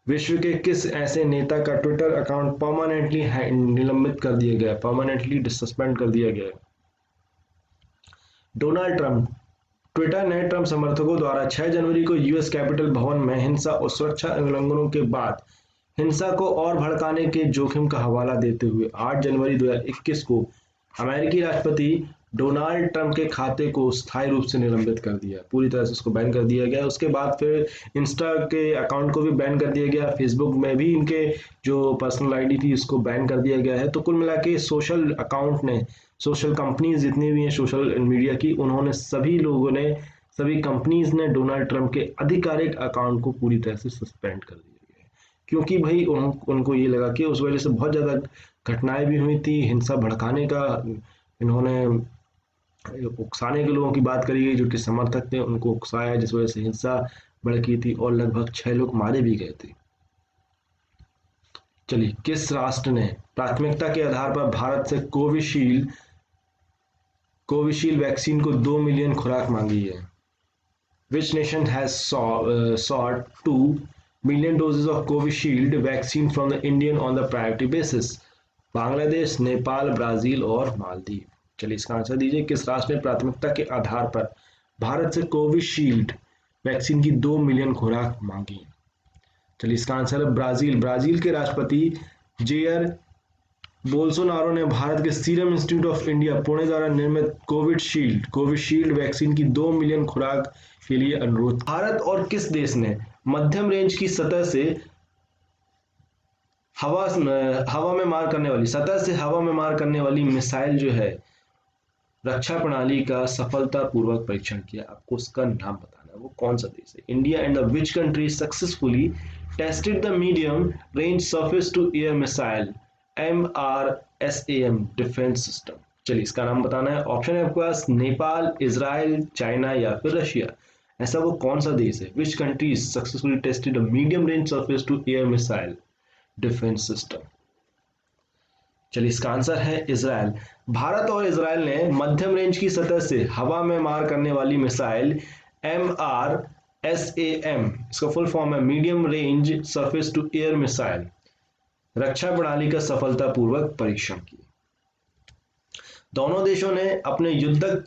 विश्व के किस ऐसे नेता का ट्विटर अकाउंट परमानेंटली निलंबित कर दिया गया, परमानेंटली सस्पेंड कर दिया गया? Donald Trump. ट्विटर ने ट्रंप समर्थकों द्वारा 6 जनवरी को यूएस कैपिटल भवन में हिंसा और सुरक्षा उल्लंघनों के बाद हिंसा को और भड़काने के जोखिम का हवाला देते हुए 8 जनवरी 2021 को अमेरिकी राष्ट्रपति डोनाल्ड ट्रंप के खाते को स्थायी रूप से निलंबित कर दिया, पूरी तरह से उसको बैन कर दिया गया। उसके बाद फिर इंस्टा के अकाउंट को भी बैन कर दिया गया, फेसबुक में भी इनके जो पर्सनल आईडी थी उसको बैन कर दिया गया है। तो कुल मिला के सोशल अकाउंट ने, सोशल कंपनीज जितनी भी हैं सोशल मीडिया की, उन्होंने सभी लोगों ने, सभी कंपनीज ने डोनाल्ड ट्रंप के आधिकारिक अकाउंट को पूरी तरह से सस्पेंड कर दिया गया है, क्योंकि भाई उनको ये लगा कि उस वजह से बहुत ज़्यादा घटनाएं भी हुई थी, हिंसा भड़काने का इन्होंने उकसाने के लोगों की बात करी गई, जो कि समर्थक थे उनको उकसाया, जिस वजह से हिंसा भड़की थी और लगभग 6 लोग मारे भी गए थे। चलिए, किस राष्ट्र ने प्राथमिकता के आधार पर भारत से कोविशील्ड वैक्सीन को 2 मिलियन खुराक मांगी है? Which nation has sought 2 million doses of Covishield vaccine from the Indian on the priority basis? Bangladesh, Nepal, Brazil और मालदीव। चलिए, इसका आंसर दीजिए। किस राष्ट्र ने प्राथमिकता के आधार पर भारत से कोविशील्ड वैक्सीन की 2 मिलियन खुराक मांगी? चलिए, इसका आंसर है ब्राजील। ब्राजील के राष्ट्रपति जेयर बोल्सोनारो ने भारत के serum institute of India Pune द्वारा निर्मित कोविशील्ड वैक्सीन की 2 मिलियन खुराक के लिए अनुरोध। भारत और किस देश ने मध्यम रेंज की सतह से हवा में मार करने वाली मिसाइल जो है रक्षा प्रणाली का सफलतापूर्वक परीक्षण किया? आपको उसका नाम बताना है, वो कौन सा देश है? India and the which country successfully tested the medium range surface to air missile MRSAM defence system? चलिए, इसका नाम बताना है। ऑप्शन है आपके पास नेपाल, इजराइल, चाइना या फिर रशिया। ऐसा वो कौन सा देश है? Which country successfully tested a medium range surface to air missile defence system? चलिए, इसका आंसर है इजराइल। भारत और इजराइल ने मध्यम रेंज की सतह से हवा में मार करने वाली मिसाइल MRSAM, इसका फुल फॉर्म है medium range surface to air missile, रक्षा प्रणाली का सफलतापूर्वक परीक्षण किया। दोनों देशों ने अपने युद्धक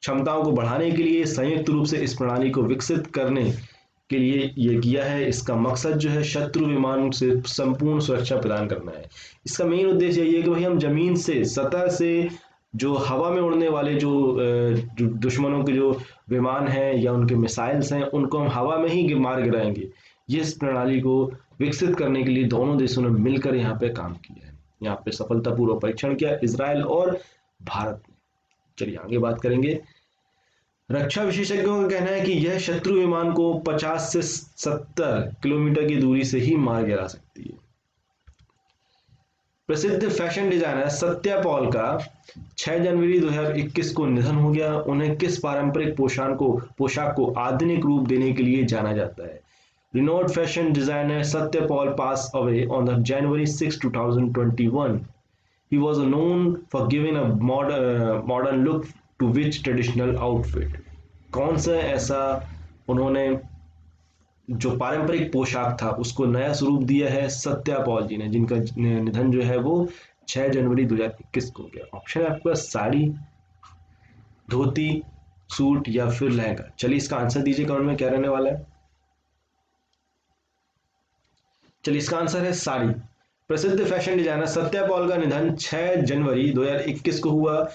क्षमताओं को बढ़ाने के लिए संयुक्त रूप से इस प्रणाली को विकसित करने के लिए ये किया है। इसका मकसद जो है शत्रु विमान से संपूर्ण सुरक्षा प्रदान करना है। इसका मेन उद्देश्य यही है कि भाई हम जमीन से, सतह से जो हवा में उड़ने वाले जो दुश्मनों के जो विमान हैं या उनके मिसाइल्स हैं, उनको हम हवा में ही मार गिराएंगे। इस प्रणाली को विकसित करने के लिए दोनों देशों ने मिलकर यहाँ पे काम किया है, यहाँ पे सफलतापूर्वक परीक्षण किया इजराइल और भारत ने। चलिए, आगे बात करेंगे। रक्षा विशेषज्ञों का कहना है कि यह शत्रु विमान को 50 से 70 किलोमीटर की दूरी से ही मार गिरा सकती है। प्रसिद्ध फैशन डिजाइनर सत्या पॉल का 6 जनवरी 2021 को निधन हो गया। उन्हें किस पारंपरिक पोशाक को आधुनिक रूप देने के लिए जाना जाता है? Renowned fashion designer Satya Paul passed away on the January 6, 2021. He was known for giving a modern look to which traditional outfit? कौन सा ऐसा उन्होंने जो पारंपरिक पोशाक था उसको नया स्वरूप दिया है सत्या पॉल जी ने, जिनका निधन जो है वो 6 जनवरी 2021 को हो गया। ऑप्शन है आपके पास साड़ी, धोती, सूट या फिर लहंगा। चलिए, इसका आंसर दीजिए, कमेंट में क्या रहने वाला है। चलिए, इसका आंसर है साड़ी। प्रसिद्ध फैशन डिजाइनर सत्या पॉल का निधन 6 जनवरी 2021 को हुआ।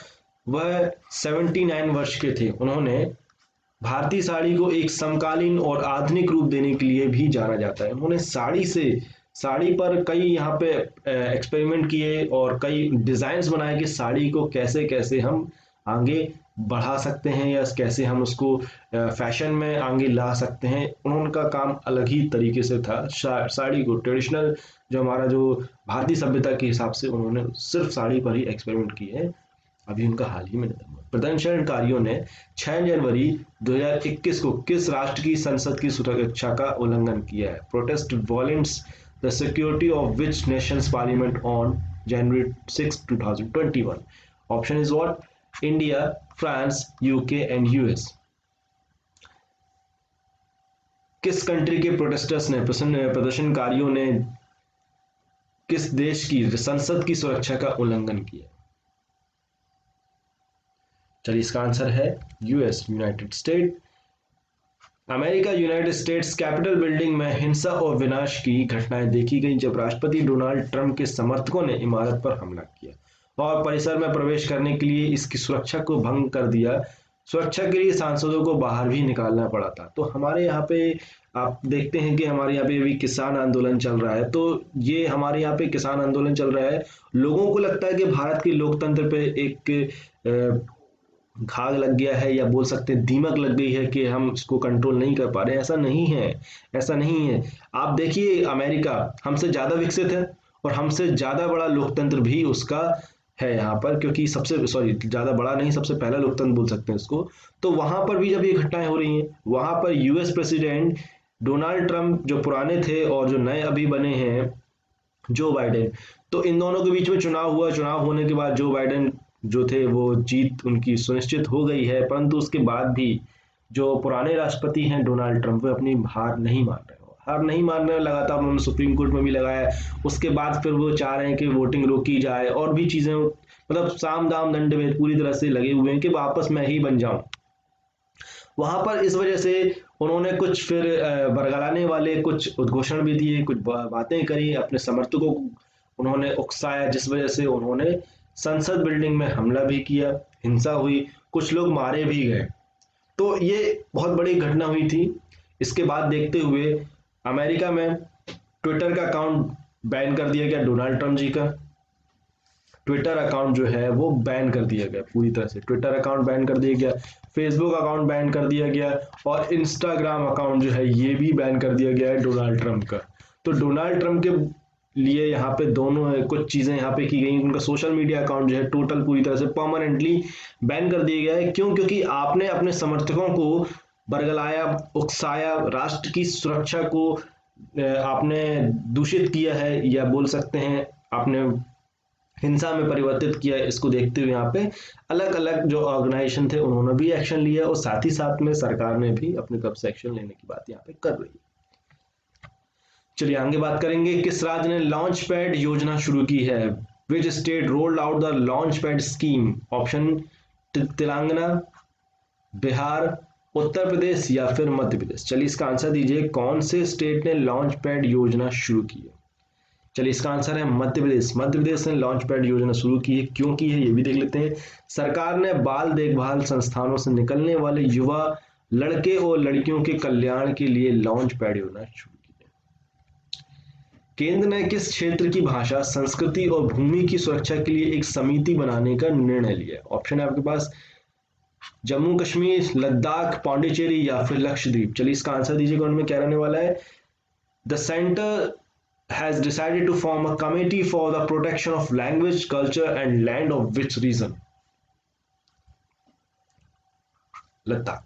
वह 79 वर्ष के थे। उन्होंने भारतीय साड़ी को एक समकालीन और आधुनिक रूप देने के लिए भी जाना जाता है। उन्होंने साड़ी पर कई यहाँ पे एक्सपेरिमेंट किए और कई डिजाइन्स बनाए कि साड़ी को कैसे कैसे हम आगे बढ़ा सकते हैं या कैसे हम उसको फैशन में आगे ला सकते हैं। उनका काम अलग ही तरीके से था। साड़ी को ट्रेडिशनल, जो हमारा जो भारतीय सभ्यता के हिसाब से उन्होंने सिर्फ साड़ी पर ही एक्सपेरिमेंट किए हैं। अभी उनका हाल ही में निधन हुआ। प्रदर्शनकारियों ने 6 जनवरी 2021 को किस राष्ट्र की संसद की सुरक्षा का उल्लंघन किया है? Protest violates the security of which nation's parliament on January 6, 2021? Option is what? India, France, UK and US. किस कंट्री के प्रोटेस्टर्स ने प्रदर्शनकारियों ने किस देश की संसद की सुरक्षा का उल्लंघन किया? चलिए इसका आंसर है US, United state. America United states capital building में हिंसा और विनाश की घटनाएं देखी गई जब राष्ट्रपति डोनाल्ड ट्रंप के समर्थकों ने इमारत पर हमला किया और परिसर में प्रवेश करने के लिए इसकी सुरक्षा को भंग कर दिया। सुरक्षा के लिए सांसदों को बाहर भी निकालना पड़ा था। तो हमारे यहाँ पे आप देखते हैं कि हमारे यहाँ पे अभी किसान आंदोलन चल रहा है। तो ये हमारे यहाँ पे किसान आंदोलन चल रहा है, लोगों को लगता है कि भारत के लोकतंत्र पे एक घाग लग गया है, या बोल सकते हैं दीमक लग गई है कि हम इसको कंट्रोल नहीं कर पा रहे। ऐसा नहीं है, ऐसा नहीं है। आप देखिए अमेरिका हमसे ज्यादा विकसित है और हमसे ज्यादा बड़ा लोकतंत्र भी उसका है यहाँ पर, क्योंकि सबसे ज्यादा बड़ा नहीं, सबसे पहला लोकतंत्र बोल सकते हैं इसको। तो वहां पर भी जब ये घटनाएं हो रही हैं, वहां पर यूएस प्रेसिडेंट डोनाल्ड ट्रंप जो पुराने थे और जो नए अभी बने हैं जो बाइडेन, तो इन दोनों के बीच में चुनाव हुआ। चुनाव होने के बाद जो बाइडेन जो थे वो जीत उनकी सुनिश्चित हो गई है, परंतु उसके बाद भी जो पुराने राष्ट्रपति हैं डोनाल्ड ट्रंप, वे अपनी हार नहीं मान रहे हो, हार नहीं मान रहे, लगातार उन्होंने सुप्रीम कोर्ट में भी लगाया। उसके बाद फिर वो चाह रहे हैं कि वोटिंग रोकी जाए और भी चीजें, मतलब साम दाम दंड में पूरी तरह से लगे हुए हैं कि वापस मैं ही बन जाऊं। वहां पर इस वजह से उन्होंने कुछ फिर बरगलाने वाले कुछ उद्घोषण भी दिए, कुछ बातें करी, अपने समर्थकों को उन्होंने उकसाया, जिस वजह से उन्होंने संसद बिल्डिंग में हमला भी किया, हिंसा हुई, कुछ लोग मारे भी गए। तो ये बहुत बड़ी घटना हुई थी। इसके बाद देखते हुए अमेरिका में ट्विटर का अकाउंट बैन कर दिया गया। डोनाल्ड ट्रंप जी का ट्विटर अकाउंट जो है वो बैन कर दिया गया, पूरी तरह से ट्विटर अकाउंट बैन कर दिया गया, फेसबुक अकाउंट बैन कर दिया गया और इंस्टाग्राम अकाउंट जो है ये भी बैन कर दिया गया है डोनाल्ड ट्रंप का। तो डोनाल्ड ट्रंप के लिए यहाँ पे दोनों कुछ चीजें यहाँ पे की गई। उनका सोशल मीडिया अकाउंट जो है टोटल पूरी तरह से परमानेंटली बैन कर दिया गया है। क्यों? क्योंकि आपने अपने समर्थकों को बरगलाया, उकसाया, राष्ट्र की सुरक्षा को आपने दूषित किया है, या बोल सकते हैं आपने हिंसा में परिवर्तित किया। इसको देखते हुए यहाँ पे अलग अलग जो ऑर्गेनाइजेशन थे उन्होंने भी एक्शन लिया और साथ ही साथ में सरकार ने भी अपनी तरफ से एक्शन लेने की बात यहाँ पे कर रही है। चलिए आगे बात करेंगे, किस राज्य ने लॉन्च पैड योजना शुरू की है? Which state rolled out the launch pad scheme? Option Telangana, Bihar, Uttar Pradesh या फिर मध्य प्रदेश। चलिए इसका आंसर दीजिए, कौन से स्टेट ने लॉन्च पैड योजना शुरू की है? चलिए इसका आंसर है मध्य प्रदेश। मध्य प्रदेश ने लॉन्च पैड योजना शुरू की है। क्यों की है ये भी देख लेते हैं। सरकार ने बाल देखभाल संस्थानों से निकलने वाले युवा लड़के और लड़कियों के कल्याण के लिए लॉन्च पैड योजना शुरू की है। केंद्र ने किस क्षेत्र की भाषा, संस्कृति और भूमि की सुरक्षा के लिए एक समिति बनाने का निर्णय लिया? ऑप्शन है आपके पास जम्मू कश्मीर, लद्दाख, पांडिचेरी या फिर लक्षद्वीप। चलिए इसका आंसर दीजिए, कौन में क्या रहने वाला है। The centre has decided to form a committee for the protection of language, culture and land of which region? Ladakh.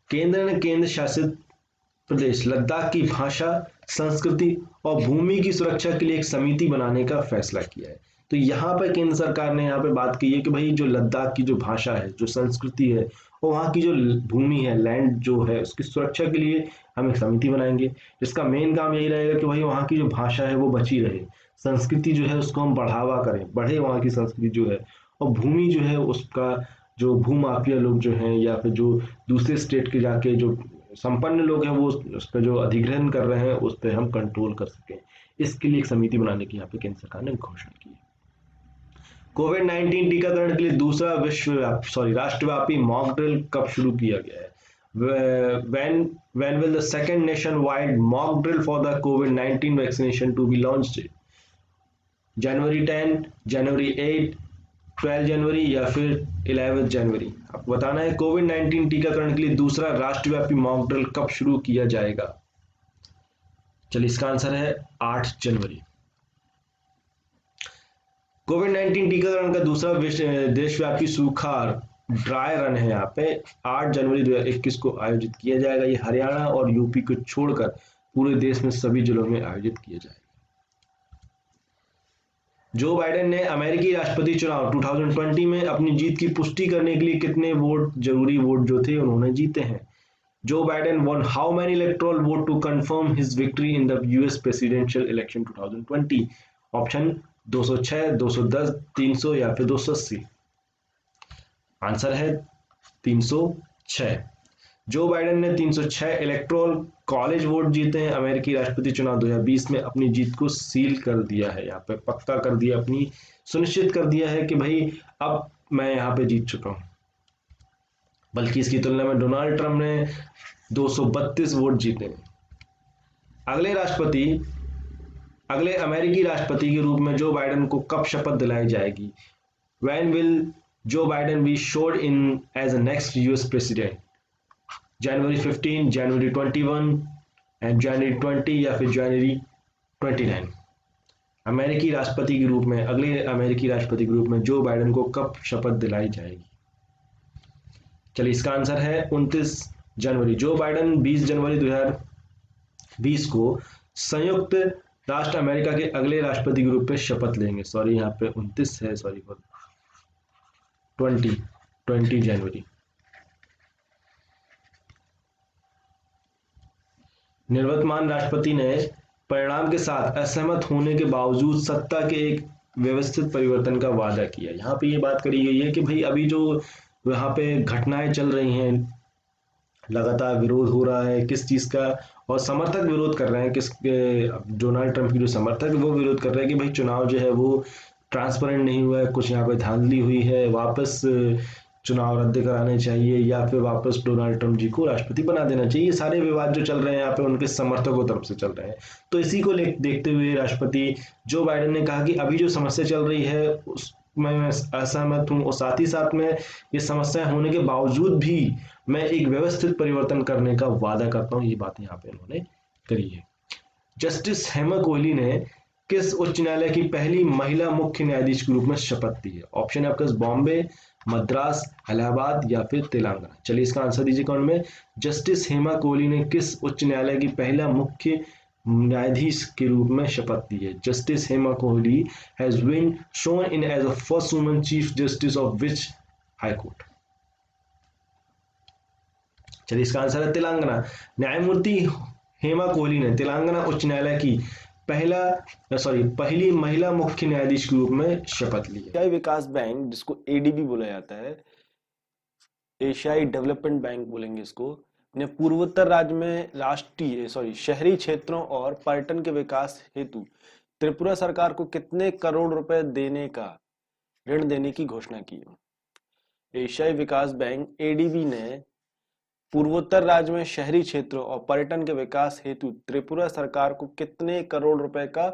केंद्र ने केंद्र शासित प्रदेश लद्दाख की भाषा, संस्कृति और भूमि की सुरक्षा के लिए एक समिति बनाने का फैसला किया है। तो यहाँ पर केंद्र सरकार ने यहाँ पे बात की है कि भाई जो लद्दाख की जो भाषा है, जो संस्कृति है और वहाँ की जो भूमि है, लैंड जो है, उसकी सुरक्षा के लिए हम एक समिति बनाएंगे जिसका मेन काम यही रहेगा कि भाई वहाँ की जो भाषा है वो बची रहे, संस्कृति जो है उसको हम बढ़ावा करें, बढ़े वहाँ की संस्कृति जो है, और भूमि जो है उसका जो भूमाफिया लोग जो हैं या फिर जो दूसरे स्टेट के जाके जो संपन्न लोग हैं वो उस पर जो अधिग्रहण कर रहे हैं उस पर हम कंट्रोल कर सकें। इसके लिए एक समिति बनाने की यहाँ पे केंद्र सरकार ने घोषणा की है। कोविड-19 टीकाकरण के लिए दूसरा राष्ट्रव्यापी मॉक ड्रिल कब शुरू किया गया है? When will the second nationwide mock drill for the COVID-19 vaccination to be launched? January 10, January 8, 12 जनवरी या फिर 11 जनवरी? आपको बताना है कोविड-19 टीकाकरण के लिए दूसरा राष्ट्रव्यापी मॉक ड्रिल कब शुरू किया जाएगा। चलिए इसका आंसर है 8 जनवरी। कोविड-19 टीकाकरण का दूसरा देशव्यापी सूखा ड्राई रन है यहाँ पे 8 जनवरी 2021 को आयोजित किया जाएगा। ये हरियाणा और यूपी को छोड़कर पूरे देश में सभी जिलों में आयोजित किया जाएगा। जो बाइडेन ने अमेरिकी राष्ट्रपति चुनाव 2020 में अपनी जीत की पुष्टि करने के लिए कितने जरूरी वोट जो थे उन्होंने जीते हैं? Joe Biden won how many electoral vote to confirm his victory in the US presidential election 2020? Option 206, 210, 300 या फिर 280। आंसर है 306। जो बाइडेन ने 306 इलेक्टोरल कॉलेज वोट जीते हैं अमेरिकी राष्ट्रपति चुनाव 2020 में, अपनी जीत को सील कर दिया है, यहाँ पे पक्का कर दिया, अपनी सुनिश्चित कर दिया है कि भाई अब मैं यहाँ पे जीत चुका हूं। बल्कि इसकी तुलना में डोनाल्ड ट्रंप ने 232 वोट जीते हैं। अगले राष्ट्रपति अगले अमेरिकी राष्ट्रपति के रूप में जो बाइडेन को कब शपथ दिलाई जाएगी? When will Joe Biden be sworn in as the next US president? January 15, January 21 and January 20 या फिर January 29? अमेरिकी राष्ट्रपति के रूप में अगले अमेरिकी राष्ट्रपति के रूप में जो बाइडेन को कब शपथ दिलाई जाएगी? चलिए, इसका आंसर है 29 जनवरी। जो बाइडेन 20 जनवरी 2020 को संयुक्त राष्ट्र अमेरिका के अगले राष्ट्रपति के रूप में शपथ लेंगे। सॉरी, यहाँ पे 29 है, सॉरी फॉर 20 जनवरी। निवर्तमान राष्ट्रपति ने परिणाम के साथ असहमत होने के बावजूद सत्ता के एक व्यवस्थित परिवर्तन का वादा किया। यहाँ पे ये बात करी गई है कि भाई अभी जो वहाँ पे घटनाएं चल रही हैं, लगातार विरोध हो रहा है किस चीज का, और समर्थक विरोध कर रहे हैं किस, डोनाल्ड ट्रंप की जो समर्थक वो विरोध कर रहे हैं कि भाई चुनाव जो है वो ट्रांसपेरेंट नहीं हुआ है, कुछ यहाँ पे धांधली हुई है, वापस चुनाव रद्द कराने चाहिए या फिर वापस डोनाल्ड ट्रंप जी को राष्ट्रपति बना देना चाहिए। ये सारे विवाद जो चल रहे हैं यहाँ पे उनके समर्थकों की तरफ से चल रहे हैं। तो इसी को देखते हुए राष्ट्रपति जो बाइडेन ने कहा कि अभी जो समस्या चल रही है उसमें मैं असहमत हूँ, और साथ ही साथ में ये समस्या होने के बावजूद भी मैं एक व्यवस्थित परिवर्तन करने का वादा करता हूँ। ये बात यहाँ पे उन्होंने करी है। जस्टिस हेमा कोहली ने किस उच्च न्यायालय की पहली महिला मुख्य न्यायाधीश के रूप में शपथ ली है? ऑप्शन है आपके पास बॉम्बे, मद्रास, इलाहाबाद या फिर तेलंगाना। चलिए, इसका आंसर दीजिए कमेंट में। जस्टिस हेमा कोहली ने किस उच्च न्यायालय की पहला मुख्य न्यायाधीश के रूप में शपथ ली है? Justice Hema Kohli has been sworn in as a first woman chief justice of which high court? चलिए, इसका आंसर है तेलंगाना। न्यायमूर्ति हेमा कोहली ने तेलंगाना उच्च न्यायालय की पहली महिला मुख्य न्यायाधीश के रूप में शपथ ली है। एशियाई विकास बैंक, जिसको एडीबी बोला जाता है, एशियाई डेवलपमेंट बैंक बोलेंगे इसको, ने पूर्वोत्तर राज्य में शहरी क्षेत्रों और पर्यटन के विकास हेतु त्रिपुरा सरकार को कितने करोड़ रुपए देने का ऋण देने की घोषणा की है? एशियाई विकास बैंक एडीबी ने पूर्वोत्तर राज्य में शहरी क्षेत्रों और पर्यटन के विकास हेतु त्रिपुरा सरकार को कितने करोड़ रुपए का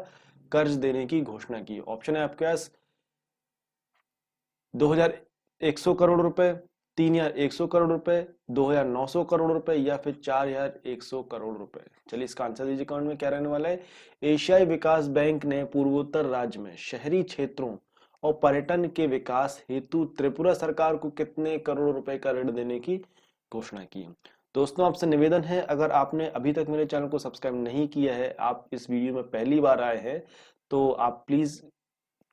कर्ज देने की घोषणा की? ऑप्शन है आपके पास 2100 करोड़ रुपए, 3100 करोड़ रुपए, 2900 करोड़ रुपए या फिर 4100 करोड़ रुपए। चलिए, इसका आंसर दीजिए कमेंट में, क्या रहने वाला है? एशियाई विकास बैंक ने पूर्वोत्तर राज्य में शहरी क्षेत्रों और पर्यटन के विकास हेतु त्रिपुरा सरकार को कितने करोड़ रुपए का ऋण देने की घोषणा की है। दोस्तों, आपसे निवेदन है, अगर आपने अभी तक मेरे चैनल को सब्सक्राइब नहीं किया है, आप इस वीडियो में पहली बार आए हैं, तो आप प्लीज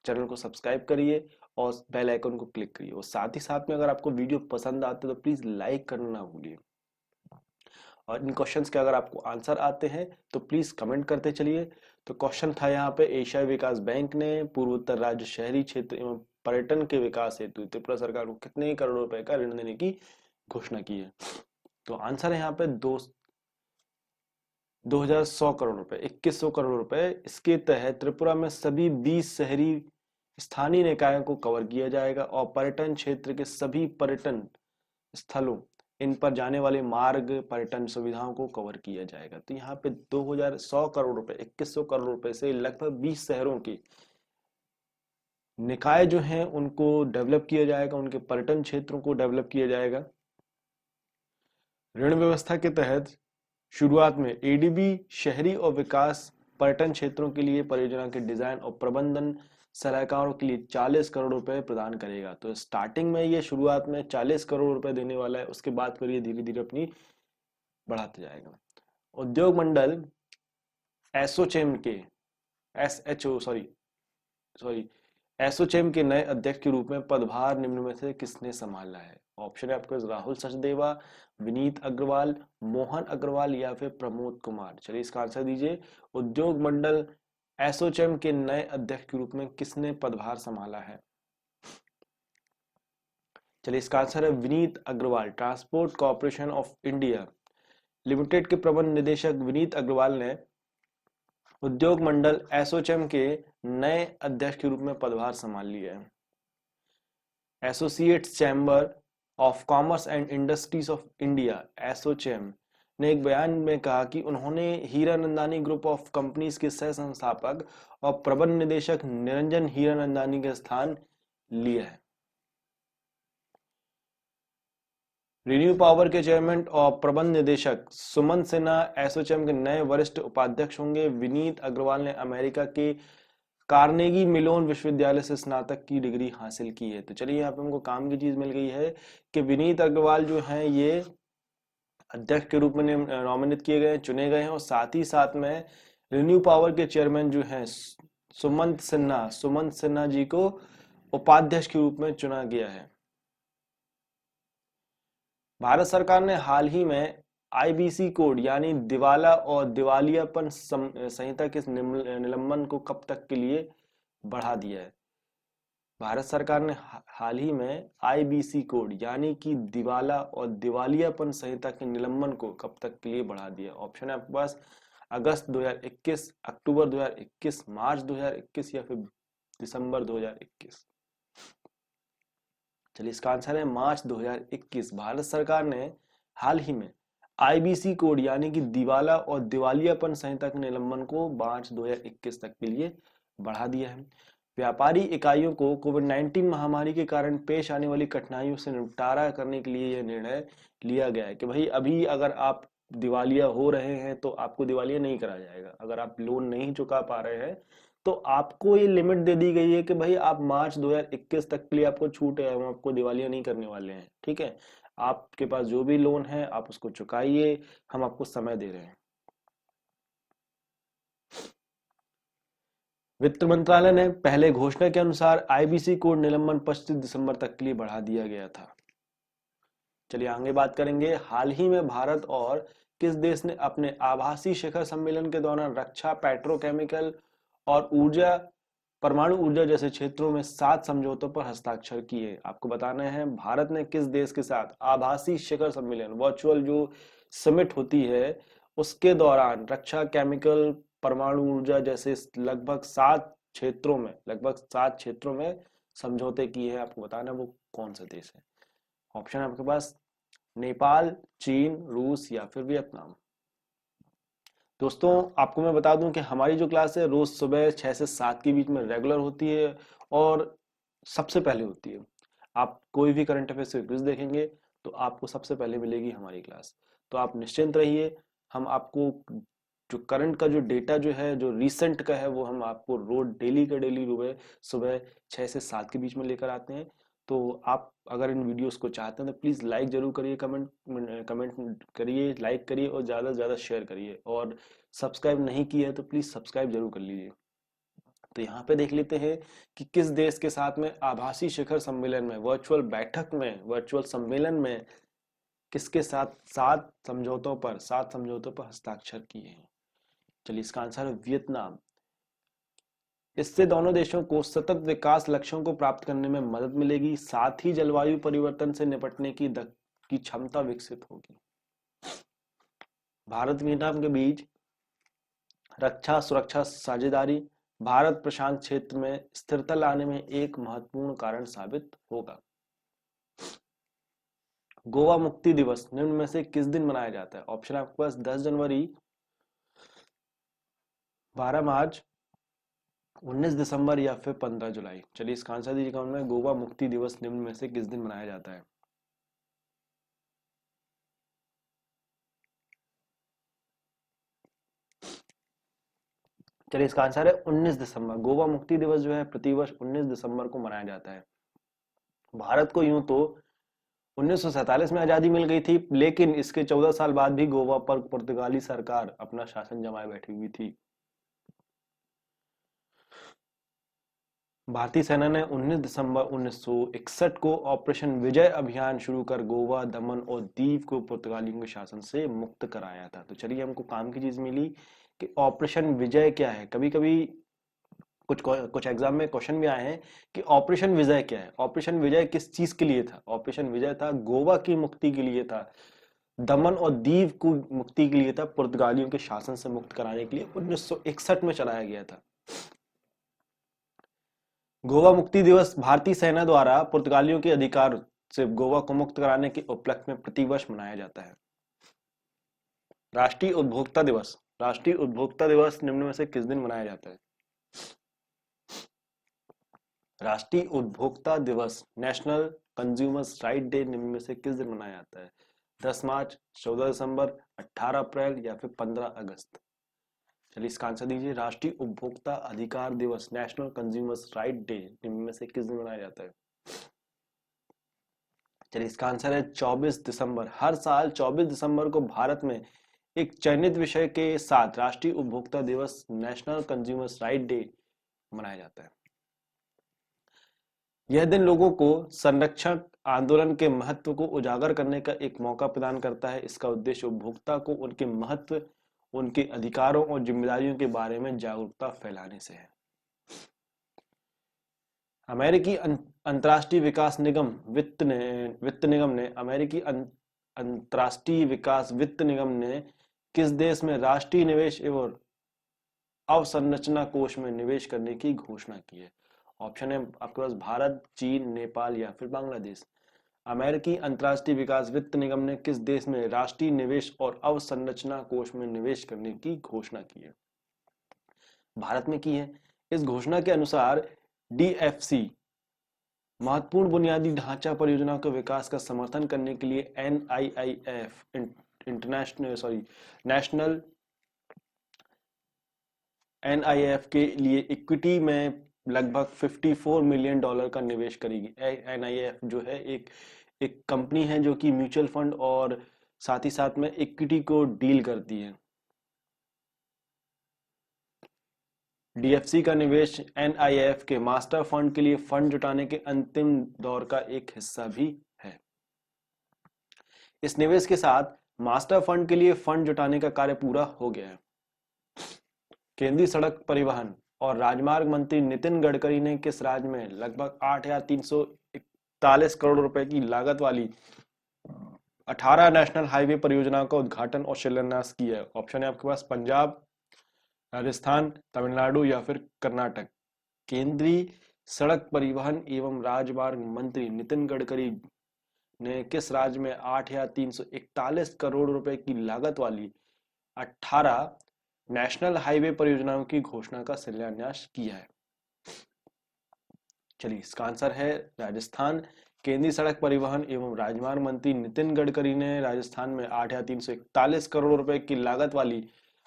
चैनल को सब्सक्राइब करिए और बेल आइकन को क्लिक करिए, और साथ ही साथ में अगर आपको वीडियो पसंद आते तो प्लीज लाइक करना ना भूलिए। और इन क्वेश्चंस के अगर आपको आंसर आते हैं तो प्लीज कमेंट करते चलिए। तो क्वेश्चन था यहाँ पे, एशियाई विकास बैंक ने पूर्वोत्तर राज्य शहरी क्षेत्र एवं पर्यटन के विकास हेतु त्रिपुरा सरकार को कितने करोड़ रुपए का ऋण देने की घोषणा की है? तो आंसर है यहाँ पे 2100 करोड़ रुपए, 2100 करोड़ रुपए। इसके तहत त्रिपुरा में सभी 20 शहरी स्थानीय निकायों को कवर किया जाएगा और पर्यटन क्षेत्र के सभी पर्यटन स्थलों, इन पर जाने वाले मार्ग, पर्यटन सुविधाओं को कवर किया जाएगा। तो यहाँ पे 2100 करोड़ रुपए, 2100 करोड़ रुपए से लगभग 20 शहरों के निकाय जो हैं उनको डेवलप किया जाएगा, उनके पर्यटन क्षेत्रों को डेवलप किया जाएगा। ऋण व्यवस्था के तहत शुरुआत में एडीबी शहरी और विकास पर्यटन क्षेत्रों के लिए परियोजना के डिजाइन और प्रबंधन सलाहकारों के लिए 40 करोड़ रुपए प्रदान करेगा। तो स्टार्टिंग में ये शुरुआत में 40 करोड़ रुपए देने वाला है, उसके बाद फिर ये धीरे धीरे अपनी बढ़ाते जाएगा। उद्योग मंडल एसोचेम के एसएचओ एसोचैम के नए अध्यक्ष के रूप में पदभार निम्न में से किसने संभाला है? ऑप्शन है आपके पास राहुल सचदेवा, विनीत अग्रवाल, मोहन अग्रवाल या फिर प्रमोद कुमार। चलिए इसका आंसर दीजिए। उद्योग मंडल एसोचैम के नए अध्यक्ष के रूप में किसने पदभार संभाला है? चलिए इसका आंसर है Vineet Agarwal. Transport corporation of India limited के प्रबंध निदेशक विनीत अग्रवाल ने उद्योग मंडल एसोचैम के नए अध्यक्ष के रूप में पदभार संभाल लिया है। Associates chamber of commerce and industries of India ASSOCHAM ने एक बयान में कहा कि उन्होंने हीरानंदानी ग्रुप ऑफ कंपनीज के सह संस्थापक और प्रबंध निदेशक निरंजन हीरानंदानी का स्थान लिया है। रिन्यू पावर के चेयरमैन और प्रबंध निदेशक सुमंत सिन्हा एसोचैम के नए वरिष्ठ उपाध्यक्ष होंगे। विनीत अग्रवाल ने अमेरिका के कार्नेगी मेलोन विश्वविद्यालय से स्नातक की डिग्री हासिल की है। तो चलिए यहाँ पे हमको काम की चीज मिल गई है कि विनीत अग्रवाल जो हैं ये अध्यक्ष के रूप में नॉमिनेट किए गए, चुने गए हैं, और साथ ही साथ में रिन्यू पावर के चेयरमैन जो हैं सुमंत सिन्हा जी को उपाध्यक्ष के रूप में चुना गया है। भारत सरकार ने हाल ही में आईबीसी कोड यानी दिवाला और दिवालियापन संहिता के निलंबन को कब तक के लिए बढ़ा दिया है? भारत सरकार ने हाल ही में आईबीसी कोड यानी कि दिवाला और दिवालियापन संहिता के निलंबन को कब तक के लिए बढ़ा दिया? ऑप्शन है आपके पास अगस्त 2021, अक्टूबर 2021, मार्च 2021 या फिर दिसंबर 2021। चलिए इसका आंसर है मार्च 2021। भारत सरकार ने हाल ही में आईबीसी कोड यानी कि दिवाला और दिवालियापन संहिता के निलंबन को मार्च 2021 तक के लिए बढ़ा दिया है। व्यापारी इकाइयों को कोविड-19 महामारी के कारण पेश आने वाली कठिनाइयों से निपटारा करने के लिए यह निर्णय लिया गया है कि भाई अभी अगर आप दिवालिया हो रहे हैं तो आपको दिवालिया नहीं करा जाएगा। अगर आप लोन नहीं चुका पा रहे हैं तो आपको ये लिमिट दे दी गई है कि भाई आप मार्च 2021 तक के लिए आपको छूट है, हम आपको दिवालिया नहीं करने वाले हैं। ठीक है, आपके पास जो भी लोन है आप उसको चुकाइए, हम आपको समय दे रहे हैं। वित्त मंत्रालय ने पहले घोषणा के अनुसार आईबीसी कोड निलंबन 25 दिसंबर तक के लिए बढ़ा दिया गया था। चलिए आगे बात करेंगे। हाल ही में भारत और किस देश ने अपने आभासी शिखर सम्मेलन के दौरान रक्षा, पेट्रोकेमिकल और परमाणु ऊर्जा जैसे क्षेत्रों में 7 समझौतों पर हस्ताक्षर किए? आपको बताना है भारत ने किस देश के साथ आभासी शिखर सम्मेलन, वर्चुअल जो समिट होती है, उसके दौरान रक्षा, केमिकल, परमाणु ऊर्जा जैसे लगभग 7 क्षेत्रों में समझौते किए हैं। आपको बताना है वो कौन सा देश है। ऑप्शन है आपके पास नेपाल, चीन, रूस या फिर वियतनाम। दोस्तों आपको मैं बता दूं कि हमारी जो क्लास है रोज सुबह 6 से 7 के बीच में रेगुलर होती है और सबसे पहले होती है। आप कोई भी करंट अफेयर्स से क्विज देखेंगे तो आपको सबसे पहले मिलेगी हमारी क्लास। तो आप निश्चिंत रहिए, हम आपको जो करंट का जो डेटा जो है, जो रिसेंट का है, वो हम आपको रोज डेली का डेली सुबह 6 से 7 के बीच में लेकर आते हैं। तो आप अगर इन वीडियोस को चाहते हैं तो प्लीज़ लाइक जरूर करिए, कमेंट करिए, लाइक करिए और ज़्यादा से ज़्यादा शेयर करिए, और सब्सक्राइब नहीं किया है तो प्लीज़ सब्सक्राइब जरूर कर लीजिए। तो यहाँ पे देख लेते हैं कि किस देश के साथ में आभासी शिखर सम्मेलन में, वर्चुअल सम्मेलन में किसके साथ 7 समझौतों पर हस्ताक्षर किए हैं। चलिए इसका आंसर है वियतनाम। इससे दोनों देशों को सतत विकास लक्ष्यों को प्राप्त करने में मदद मिलेगी, साथ ही जलवायु परिवर्तन से निपटने की क्षमता विकसित होगी। भारत वियतनाम के बीच रक्षा सुरक्षा साझेदारी भारत प्रशांत क्षेत्र में स्थिरता लाने में एक महत्वपूर्ण कारण साबित होगा। गोवा मुक्ति दिवस निम्न में से किस दिन मनाया जाता है? ऑप्शन आपके पास 10 जनवरी, 12 मार्च, 19 दिसंबर या फिर 15 जुलाई। चलिए इसका आंसर दीजिएगा उनमें, गोवा मुक्ति दिवस निम्न में से किस दिन मनाया जाता है? चलिए इसका आंसर है 19 दिसंबर। गोवा मुक्ति दिवस जो है प्रतिवर्ष 19 दिसंबर को मनाया जाता है। भारत को यूं तो 1947 में आजादी मिल गई थी, लेकिन इसके 14 साल बाद भी गोवा पर पुर्तगाली सरकार अपना शासन जमाए बैठी हुई थी। भारतीय सेना ने 19 दिसंबर 1961 को ऑपरेशन विजय अभियान शुरू कर गोवा, दमन और दीव को पुर्तगालियों के शासन से मुक्त कराया था। तो चलिए हमको काम की चीज मिली कि ऑपरेशन विजय क्या है। कभी कभी कुछ कुछ एग्जाम में क्वेश्चन भी आए हैं कि ऑपरेशन विजय क्या है। ऑपरेशन विजय किस चीज के लिए था? ऑपरेशन विजय था गोवा की मुक्ति के लिए था, दमन और दीव को मुक्ति के लिए था, पुर्तगालियों के शासन से मुक्त कराने के लिए 1961 में चलाया गया था। गोवा मुक्ति दिवस भारतीय सेना द्वारा पुर्तगालियों के अधिकार से गोवा को मुक्त कराने के उपलक्ष्य में प्रतिवर्ष मनाया जाता है। राष्ट्रीय उपभोक्ता दिवस। राष्ट्रीय उपभोक्ता दिवस निम्न में से किस दिन मनाया जाता है? राष्ट्रीय उपभोक्ता दिवस नेशनल कंज्यूमर्स राइट डे निम्न में से किस दिन मनाया जाता है? 10 मार्च, 14 दिसंबर, 18 अप्रैल या फिर 15 अगस्त? चलिए इसका आंसर दीजिए। राष्ट्रीय उपभोक्ता अधिकार दिवस नेशनल कंज्यूमर्स राइट डे निम्न में से किस दिन मनाया जाता है? चलिए इसका आंसर है 24 दिसंबर। हर साल 24 दिसंबर को भारत में एक चयनित विषय के साथ राष्ट्रीय उपभोक्ता दिवस नेशनल कंज्यूमर्स राइट डे मनाया जाता है। यह दिन लोगों को संरक्षण आंदोलन के महत्व को उजागर करने का एक मौका प्रदान करता है। इसका उद्देश्य उपभोक्ता को उनके महत्व, उनके अधिकारों और जिम्मेदारियों के बारे में जागरूकता फैलाने से है। अमेरिकी अंतर्राष्ट्रीय विकास निगम वित्त निगम ने अंतर्राष्ट्रीय विकास वित्त निगम ने किस देश में राष्ट्रीय निवेश एवं अवसंरचना कोष में निवेश करने की घोषणा की है? ऑप्शन है आपके पास भारत, चीन, नेपाल या फिर बांग्लादेश। अमेरिकी अंतर्राष्ट्रीय विकास वित्त निगम ने किस देश में राष्ट्रीय निवेश और अवसंरचना कोष में निवेश करने की घोषणा की है? भारत में की है। इस घोषणा के अनुसार DFC महत्वपूर्ण बुनियादी ढांचा परियोजनाओं के विकास का समर्थन करने के लिए NIIF के लिए इक्विटी में लगभग $54 मिलियन का निवेश करेगी। NIIF जो है एक कंपनी है जो कि म्यूचुअल फंड और साथ ही साथ में इक्विटी को डील करती है। DFC का निवेश NIIF के मास्टर फंड के लिए फंड जुटाने के अंतिम दौर का एक हिस्सा भी है। इस निवेश के साथ मास्टर फंड के लिए फंड जुटाने का कार्य पूरा हो गया है। केंद्रीय सड़क परिवहन और राजमार्ग मंत्री नितिन गडकरी ने किस राज्य में लगभग 8,341 करोड़ रुपए की लागत वाली 18 नेशनल हाईवे परियोजनाओं का उद्घाटन और शिलान्यास किया है? ऑप्शन है आपके पास पंजाब, राजस्थान, तमिलनाडु या फिर कर्नाटक। केंद्रीय सड़क परिवहन एवं राजमार्ग मंत्री नितिन गडकरी ने किस राज्य में 8,341 करोड़ रुपए की लागत वाली 18 नेशनल हाईवे परियोजनाओं की घोषणा का शिलान्यास किया है? चलिए इसका आंसर है राजस्थान। केंद्रीय सड़क परिवहन एवं राजमार्ग मंत्री नितिन गडकरी ने राजस्थान में 8,341 करोड़ रुपए की लागत वाली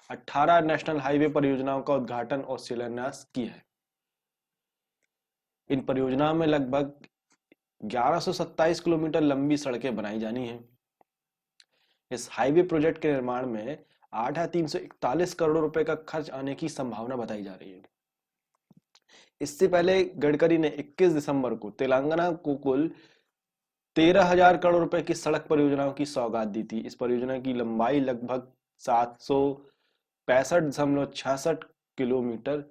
18 नेशनल हाईवे परियोजनाओं का उद्घाटन और शिलान्यास किया है। इन परियोजनाओं में लगभग 1127 किलोमीटर लंबी सड़कें बनाई जानी है। इस हाईवे प्रोजेक्ट के निर्माण में 8,341 करोड़ रुपए का खर्च आने की संभावना बताई जा रही है। इससे पहले गडकरी ने 21 दिसंबर को तेलंगाना को कुल 13,000 करोड़ रुपए की सड़क परियोजनाओं की सौगात दी थी। इस परियोजना की लंबाई लगभग 765.66 किलोमीटर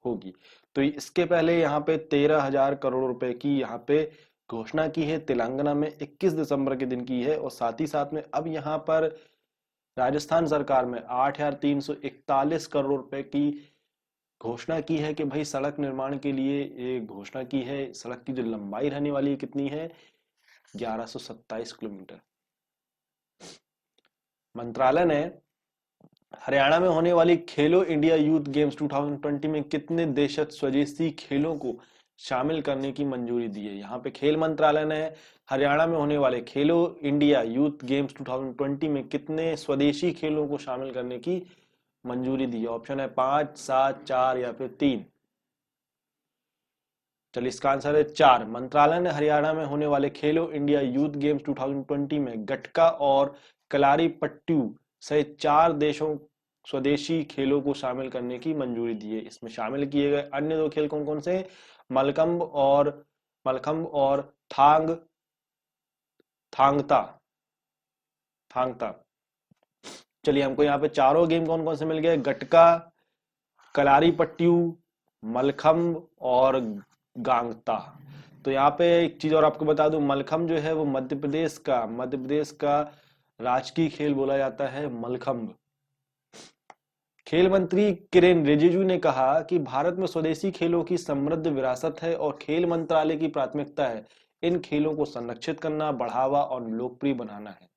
होगी। तो इसके पहले यहाँ पे 13,000 करोड़ रुपए की यहाँ पे घोषणा की है, तेलंगाना में 21 दिसंबर के दिन की है। और साथ ही साथ में अब यहाँ पर राजस्थान सरकार में 8,341 करोड़ रुपए की घोषणा की है कि भाई सड़क निर्माण के लिए एक घोषणा की है। सड़क की जो लंबाई रहने वाली है कितनी है? 1127 किलोमीटर। मंत्रालय ने हरियाणा में होने वाली खेलो इंडिया यूथ गेम्स 2020 में कितने देशज स्वदेशी खेलों को शामिल करने की मंजूरी दी है? यहाँ पे खेल मंत्रालय ने हरियाणा में होने वाले खेलो इंडिया यूथ गेम्स 2020 में कितने स्वदेशी खेलों को शामिल करने की मंजूरी दी है? ऑप्शन है 5, 7, 4 या फिर 3। चलिए इसका आंसर है 4। मंत्रालय ने हरियाणा में होने वाले खेलो इंडिया यूथ गेम्स 2020 में गटका और कलारी पट्टू सहित 4 देशों स्वदेशी खेलों को शामिल करने की मंजूरी दी है। इसमें शामिल किए गए अन्य 2 खेल कौन कौन से? मलखंब और थांगता थांगता। चलिए, हमको यहाँ पे चारों गेम कौन कौन से मिल गए? गटका, कलारी पट्टू, मलखंब और गांगता। तो यहाँ पे एक चीज और आपको बता दूं, मलखंब जो है वो मध्य प्रदेश का राजकीय खेल बोला जाता है मलखंब। खेल मंत्री किरेन रिजिजू ने कहा कि भारत में स्वदेशी खेलों की समृद्ध विरासत है और खेल मंत्रालय की प्राथमिकता है इन खेलों को संरक्षित करना, बढ़ावा और लोकप्रिय बनाना है।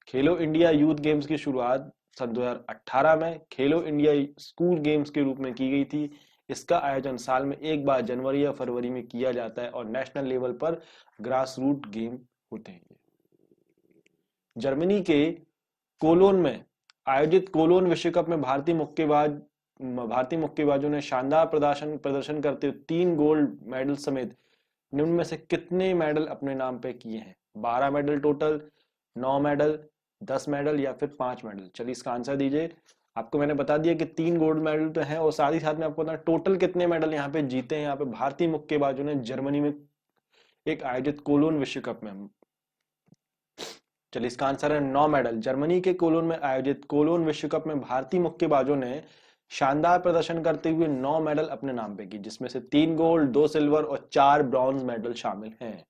खेलो इंडिया यूथ गेम्स की शुरुआत सन 2018 में खेलो इंडिया स्कूल गेम्स के रूप में की गई थी। इसका आयोजन साल में एक बार जनवरी या फरवरी में किया जाता है और नेशनल लेवल पर ग्रास रूट गेम होते हैं। जर्मनी के कोलोन में आयोजित कोलोन विश्व कप में भारतीय मुक्केबाजों ने शानदार प्रदर्शन करते हुए 3 गोल्ड मेडल समेत निम्न में से कितने मेडल अपने नाम पे किए हैं? 12 मेडल टोटल, 9 मेडल, 10 मेडल या फिर 5 मेडल? चलिए, इसका आंसर दीजिए। आपको मैंने बता दिया कि 3 गोल्ड मेडल तो हैं और साथ ही साथ में आपको बता टोटल कितने मेडल यहाँ पे जीते हैं यहाँ पे भारतीय मुक्केबाजों ने जर्मनी में एक आयोजित कोलोन विश्व कप में। चलिए, इसका आंसर है 9 मेडल। जर्मनी के कोलोन में आयोजित कोलोन विश्व कप में भारतीय मुक्केबाजों ने शानदार प्रदर्शन करते हुए 9 मेडल अपने नाम पे की, जिसमें से 3 गोल्ड, 2 सिल्वर और 4 ब्रॉन्ज मेडल शामिल हैं।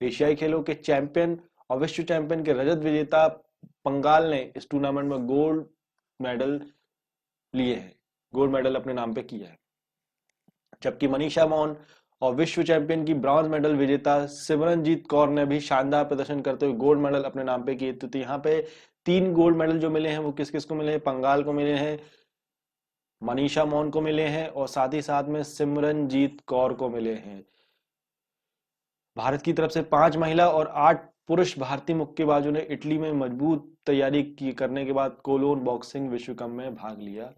एशियाई खेलों के चैंपियन और विश्व चैंपियन के रजत विजेता पंगाल ने इस टूर्नामेंट में गोल्ड मेडल अपने नाम पे किया है। जबकि मनीषा मौन और विश्व चैंपियन की ब्रॉन्ज मेडल विजेता सिमरनजीत कौर ने भी शानदार प्रदर्शन करते हुए गोल्ड मेडल अपने नाम पे किए। तो यहाँ पे 3 गोल्ड मेडल जो मिले हैं वो किस किस को मिले हैं? पंगाल को मिले हैं, मनीषा मौन को मिले हैं और साथ ही साथ में सिमरनजीत कौर को मिले हैं। भारत की तरफ से 5 महिला और 8 पुरुष भारतीय मुक्केबाजों ने इटली में मजबूत तैयारी करने के बाद कोलोन बॉक्सिंग विश्व कप में भाग लिया